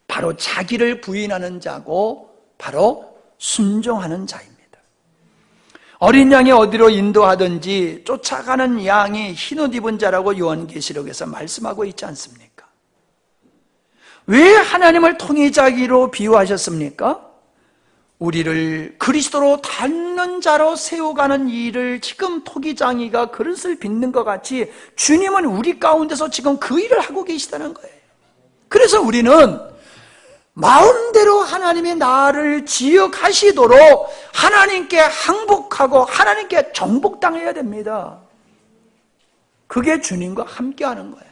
바로 자기를 부인하는 자고 바로 순종하는 자입니다. 어린 양이 어디로 인도하든지 쫓아가는 양이 흰옷 입은 자라고 요한계시록에서 말씀하고 있지 않습니까? 왜 하나님을 통일자기로 비유하셨습니까? 우리를 그리스도로 닮는 자로 세워가는 일을 지금 토기장이가 그릇을 빚는 것 같이 주님은 우리 가운데서 지금 그 일을 하고 계시다는 거예요. 그래서 우리는 마음대로 하나님이 나를 지어가시도록 하나님께 항복하고 하나님께 정복당해야 됩니다. 그게 주님과 함께하는 거예요.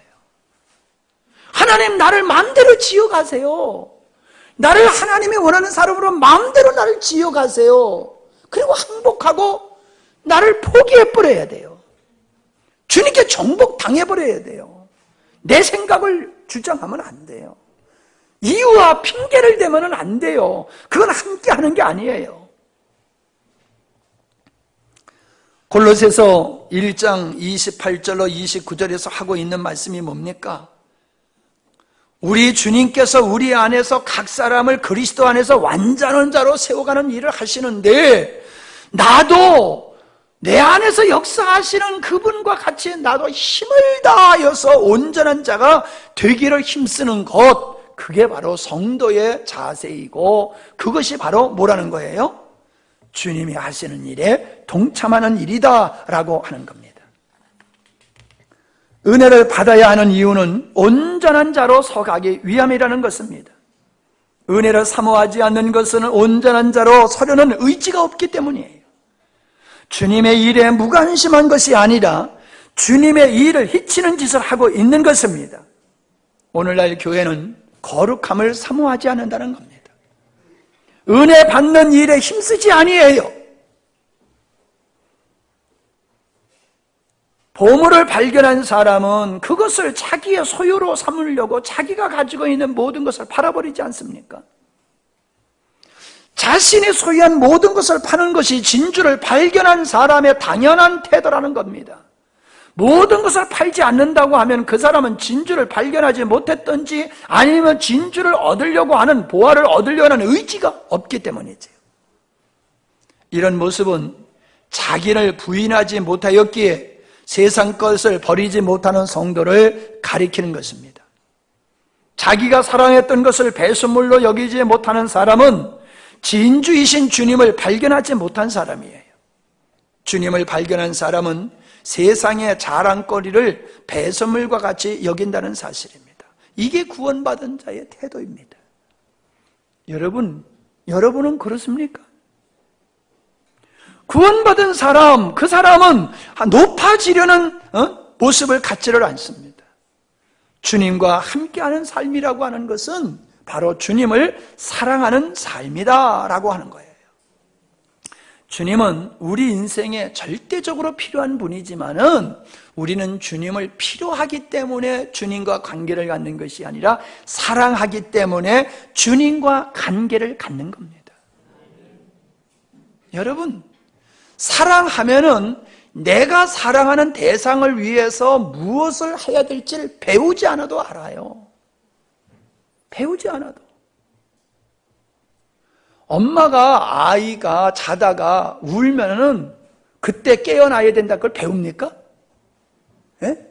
하나님 나를 마음대로 지어가세요. 나를 하나님이 원하는 사람으로 마음대로 나를 지어가세요. 그리고 항복하고 나를 포기해버려야 돼요. 주님께 정복당해버려야 돼요. 내 생각을 주장하면 안 돼요. 이유와 핑계를 대면 안 돼요. 그건 함께 하는 게 아니에요. 골로새서 1장 28절로 29절에서 하고 있는 말씀이 뭡니까? 우리 주님께서 우리 안에서 각 사람을 그리스도 안에서 완전한 자로 세워가는 일을 하시는데 나도 내 안에서 역사하시는 그분과 같이 나도 힘을 다하여서 온전한 자가 되기를 힘쓰는 것, 그게 바로 성도의 자세이고 그것이 바로 뭐라는 거예요? 주님이 하시는 일에 동참하는 일이다 라고 하는 겁니다. 은혜를 받아야 하는 이유는 온전한 자로 서가기 위함이라는 것입니다. 은혜를 사모하지 않는 것은 온전한 자로 서려는 의지가 없기 때문이에요. 주님의 일에 무관심한 것이 아니라 주님의 일을 해치는 짓을 하고 있는 것입니다. 오늘날 교회는 거룩함을 사모하지 않는다는 겁니다. 은혜 받는 일에 힘쓰지 아니에요. 보물을 발견한 사람은 그것을 자기의 소유로 삼으려고 자기가 가지고 있는 모든 것을 팔아버리지 않습니까? 자신이 소유한 모든 것을 파는 것이 진주를 발견한 사람의 당연한 태도라는 겁니다. 모든 것을 팔지 않는다고 하면 그 사람은 진주를 발견하지 못했던지 아니면 진주를 얻으려고 하는, 보화를 얻으려고 하는 의지가 없기 때문이죠. 이런 모습은 자기를 부인하지 못하였기에 세상 것을 버리지 못하는 성도를 가리키는 것입니다. 자기가 사랑했던 것을 배수물로 여기지 못하는 사람은 진주이신 주님을 발견하지 못한 사람이에요. 주님을 발견한 사람은 세상의 자랑거리를 배수물과 같이 여긴다는 사실입니다. 이게 구원받은 자의 태도입니다. 여러분은 그렇습니까? 구원받은 사람, 그 사람은 높아지려는 모습을 갖지를 않습니다. 주님과 함께하는 삶이라고 하는 것은 바로 주님을 사랑하는 삶이다라고 하는 거예요. 주님은 우리 인생에 절대적으로 필요한 분이지만은 우리는 주님을 필요하기 때문에 주님과 관계를 갖는 것이 아니라 사랑하기 때문에 주님과 관계를 갖는 겁니다. 여러분, 사랑하면은 내가 사랑하는 대상을 위해서 무엇을 해야 될지를 배우지 않아도 알아요. 배우지 않아도. 엄마가 아이가 자다가 울면은 그때 깨어나야 된다, 그걸 배웁니까? 예?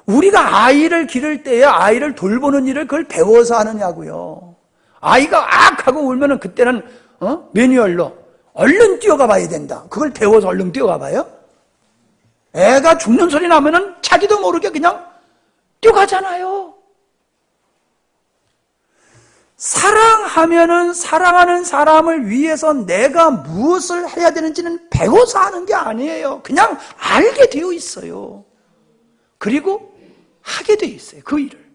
우리가 아이를 기를 때에 아이를 돌보는 일을 그걸 배워서 하느냐고요. 아이가 악 하고 울면은 그때는 매뉴얼로 얼른 뛰어가 봐야 된다. 그걸 배워서 얼른 뛰어가 봐요? 애가 죽는 소리 나면은 자기도 모르게 그냥 뛰어가잖아요. 사랑하면은 사랑하는 사람을 위해서 내가 무엇을 해야 되는지는 배워서 하는 게 아니에요. 그냥 알게 되어 있어요. 그리고 하게 되어 있어요. 그 일을.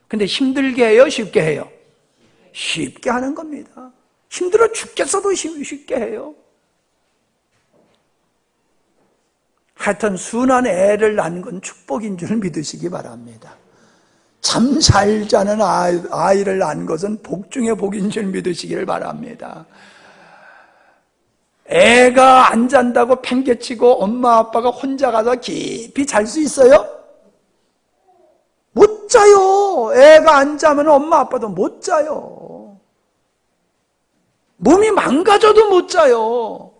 근데 힘들게 해요? 쉽게 해요? 쉽게 하는 겁니다. 힘들어 죽겠어도 쉽게 해요. 하여튼 순한 애를 낳는 건 축복인 줄 믿으시기 바랍니다. 잠 잘 자는 아이를 낳은 것은 복 중에 복인 줄 믿으시기를 바랍니다. 애가 안 잔다고 팽개치고 엄마 아빠가 혼자 가서 깊이 잘 수 있어요? 못 자요. 애가 안 자면 엄마 아빠도 못 자요. 몸이 망가져도 못 자요.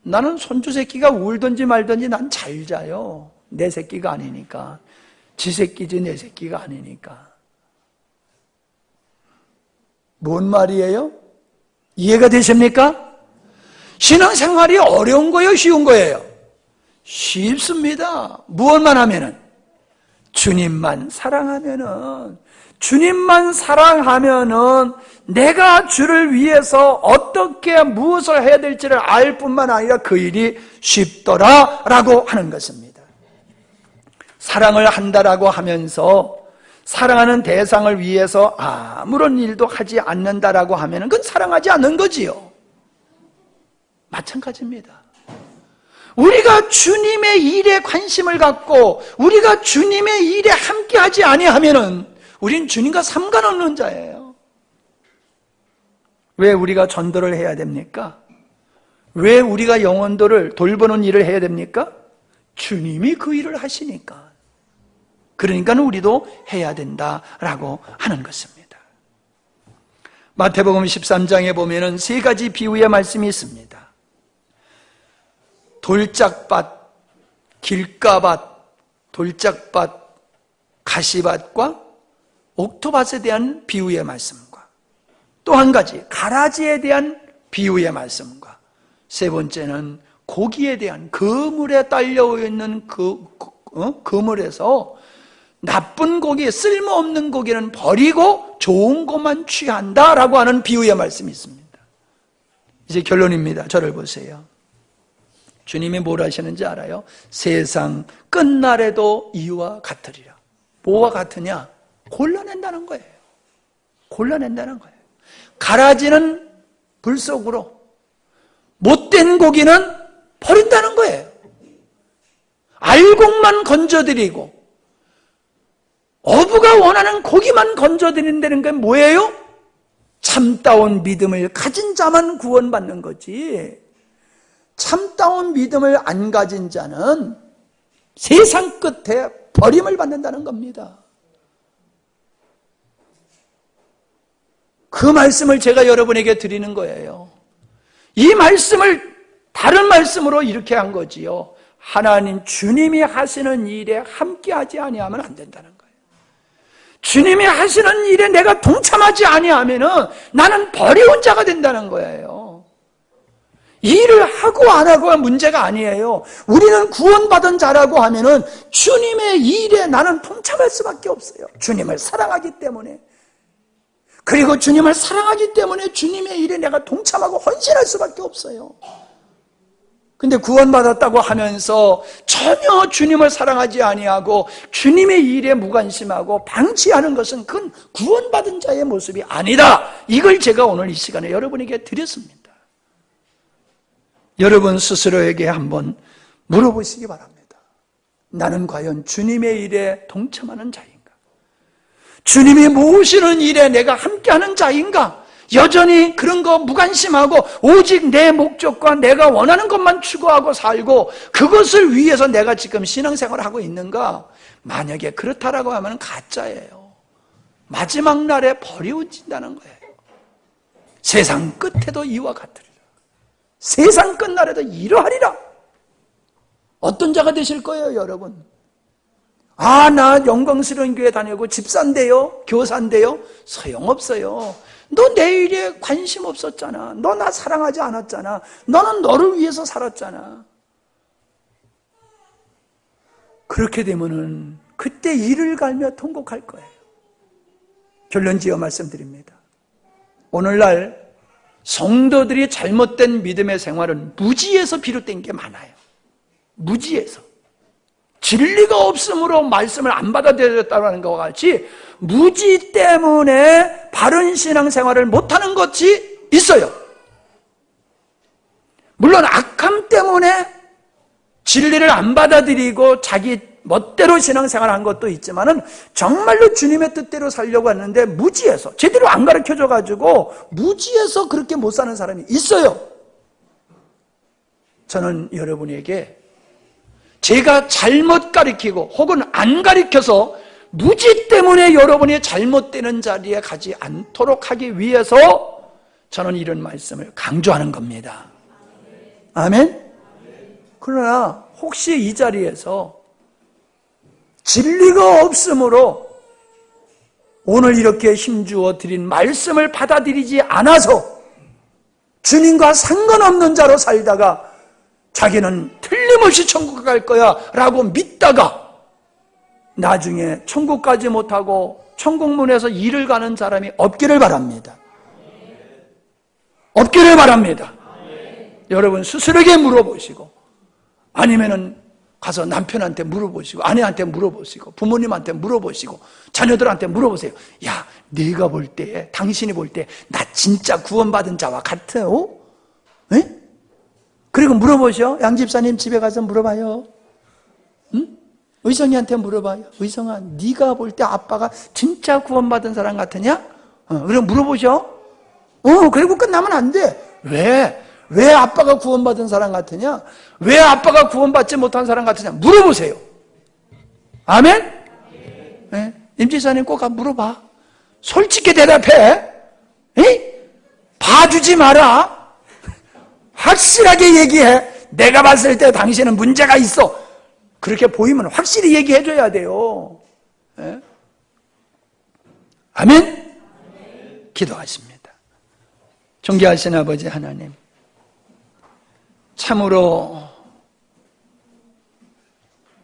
나는 손주 새끼가 울든지 말든지 난 잘 자요. 내 새끼가 아니니까. 지 새끼지 내 새끼가 아니니까. 뭔 말이에요? 이해가 되십니까? 신앙생활이 어려운 거예요? 쉬운 거예요? 쉽습니다. 무엇만 하면은? 주님만 사랑하면은, 주님만 사랑하면은 내가 주를 위해서 어떻게 무엇을 해야 될지를 알 뿐만 아니라 그 일이 쉽더라라고 하는 것입니다. 사랑을 한다라고 하면서 사랑하는 대상을 위해서 아무런 일도 하지 않는다라고 하면 그건 사랑하지 않는 거지요. 마찬가지입니다. 우리가 주님의 일에 관심을 갖고 우리가 주님의 일에 함께하지 아니하면은 우린 주님과 상관없는 자예요. 왜 우리가 전도를 해야 됩니까? 왜 우리가 영혼들을 돌보는 일을 해야 됩니까? 주님이 그 일을 하시니까. 그러니까 우리도 해야 된다라고 하는 것입니다. 마태복음 13장에 보면은 세 가지 비유의 말씀이 있습니다. 돌짝밭, 길가밭, 돌짝밭, 가시밭과 옥토밭에 대한 비유의 말씀과 또 한 가지 가라지에 대한 비유의 말씀과 세 번째는 고기에 대한 그물에 딸려있는 그물에서 나쁜 고기, 쓸모없는 고기는 버리고 좋은 것만 취한다라고 하는 비유의 말씀이 있습니다. 이제 결론입니다. 저를 보세요. 주님이 뭘 하시는지 알아요? 세상 끝날에도 이와 같으리라. 뭐와 같으냐? 골라낸다는 거예요. 골라낸다는 거예요. 가라지는 불 속으로, 못된 고기는 버린다는 거예요. 알곡만 건져드리고 어부가 원하는 고기만 건져드린다는 게 뭐예요? 참다운 믿음을 가진 자만 구원받는 거지. 참다운 믿음을 안 가진 자는 세상 끝에 버림을 받는다는 겁니다. 그 말씀을 제가 여러분에게 드리는 거예요. 이 말씀을 다른 말씀으로 이렇게 한 거지요. 하나님 주님이 하시는 일에 함께하지 아니하면 안 된다는 거예요. 주님이 하시는 일에 내가 동참하지 아니하면은 나는 버려온 자가 된다는 거예요. 일을 하고 안 하고가 문제가 아니에요. 우리는 구원받은 자라고 하면은 주님의 일에 나는 동참할 수밖에 없어요. 주님을 사랑하기 때문에. 그리고 주님을 사랑하기 때문에 주님의 일에 내가 동참하고 헌신할 수밖에 없어요. 근데 구원받았다고 하면서 전혀 주님을 사랑하지 아니하고 주님의 일에 무관심하고 방치하는 것은 그건 구원받은 자의 모습이 아니다. 이걸 제가 오늘 이 시간에 여러분에게 드렸습니다. 여러분 스스로에게 한번 물어보시기 바랍니다. 나는 과연 주님의 일에 동참하는 자인가? 주님이 모으시는 일에 내가 함께하는 자인가? 여전히 그런 거 무관심하고 오직 내 목적과 내가 원하는 것만 추구하고 살고 그것을 위해서 내가 지금 신앙생활을 하고 있는가? 만약에 그렇다라고 하면 가짜예요. 마지막 날에 버려진다는 거예요. 세상 끝에도 이와 같으리라. 세상 끝날에도 이러하리라. 어떤 자가 되실 거예요, 여러분? 나 영광스러운 교회 다니고 집사인데요, 교사인데요. 소용없어요. 너 내 일에 관심 없었잖아. 너 나 사랑하지 않았잖아. 너는 너를 위해서 살았잖아. 그렇게 되면은 그때 이를 갈며 통곡할 거예요. 결론지어 말씀드립니다. 오늘날 성도들이 잘못된 믿음의 생활은 무지에서 비롯된 게 많아요. 무지에서. 진리가 없으므로 말씀을 안 받아들였다는 것과 같이 무지 때문에 바른 신앙생활을 못하는 것이 있어요. 물론 악함 때문에 진리를 안 받아들이고 자기 멋대로 신앙생활을 한 것도 있지만은 정말로 주님의 뜻대로 살려고 하는데 무지해서 제대로 안 가르쳐줘가지고 무지해서 그렇게 못 사는 사람이 있어요. 저는 여러분에게 제가 잘못 가르치고 혹은 안 가르쳐서 무지 때문에 여러분이 잘못되는 자리에 가지 않도록 하기 위해서 저는 이런 말씀을 강조하는 겁니다. 아멘? 그러나 혹시 이 자리에서 진리가 없으므로 오늘 이렇게 힘주어 드린 말씀을 받아들이지 않아서 주님과 상관없는 자로 살다가 자기는 틀림없이 천국 갈 거야 라고 믿다가 나중에 천국 가지 못하고 천국문에서 일을 가는 사람이 없기를 바랍니다. 없기를 바랍니다. 여러분 스스로에게 물어보시고 아니면은 가서 남편한테 물어보시고 아내한테 물어보시고 부모님한테 물어보시고 자녀들한테 물어보세요. 야, 네가 볼 때, 당신이 볼 때 나 진짜 구원받은 자와 같아요? 에? 그리고 물어보셔. 양 집사님 집에 가서 물어봐요. 응? 의성이한테 물어봐요. 의성아, 네가 볼 때 아빠가 진짜 구원받은 사람 같으냐? 그럼 물어보셔. 그리고 끝나면 안 돼. 왜 아빠가 구원받은 사람 같으냐? 왜 아빠가 구원받지 못한 사람 같으냐? 물어보세요. 아멘? 네? 임지사님 꼭 물어봐. 솔직히 대답해. 에? 봐주지 마라. 확실하게 얘기해. 내가 봤을 때 당신은 문제가 있어. 그렇게 보이면 확실히 얘기해줘야 돼요. 네? 아멘? 기도하십니다. 존귀하신 아버지 하나님, 참으로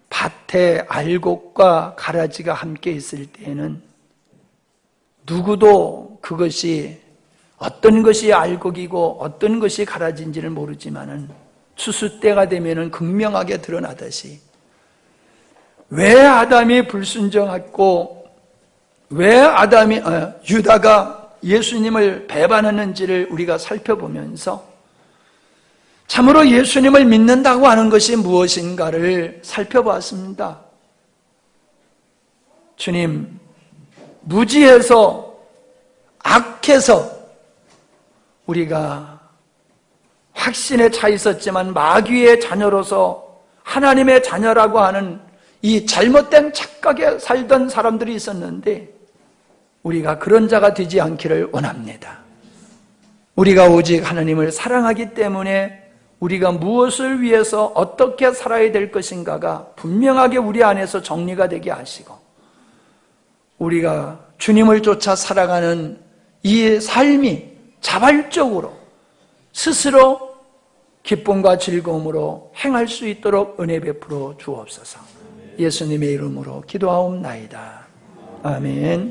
밭에 알곡과 가라지가 함께 있을 때에는 누구도 그것이 어떤 것이 알곡이고 어떤 것이 가라지인지를 모르지만은 추수 때가 되면은 극명하게 드러나듯이 왜 아담이 불순종했고 왜 유다가 예수님을 배반했는지를 우리가 살펴보면서 참으로 예수님을 믿는다고 하는 것이 무엇인가를 살펴보았습니다. 주님, 무지해서 악해서 우리가 확신에 차 있었지만 마귀의 자녀로서 하나님의 자녀라고 하는 이 잘못된 착각에 살던 사람들이 있었는데 우리가 그런 자가 되지 않기를 원합니다. 우리가 오직 하나님을 사랑하기 때문에 우리가 무엇을 위해서 어떻게 살아야 될 것인가가 분명하게 우리 안에서 정리가 되게 하시고 우리가 주님을 쫓아 살아가는 이 삶이 자발적으로 스스로 기쁨과 즐거움으로 행할 수 있도록 은혜 베풀어 주옵소서. 예수님의 이름으로 기도하옵나이다. 아멘.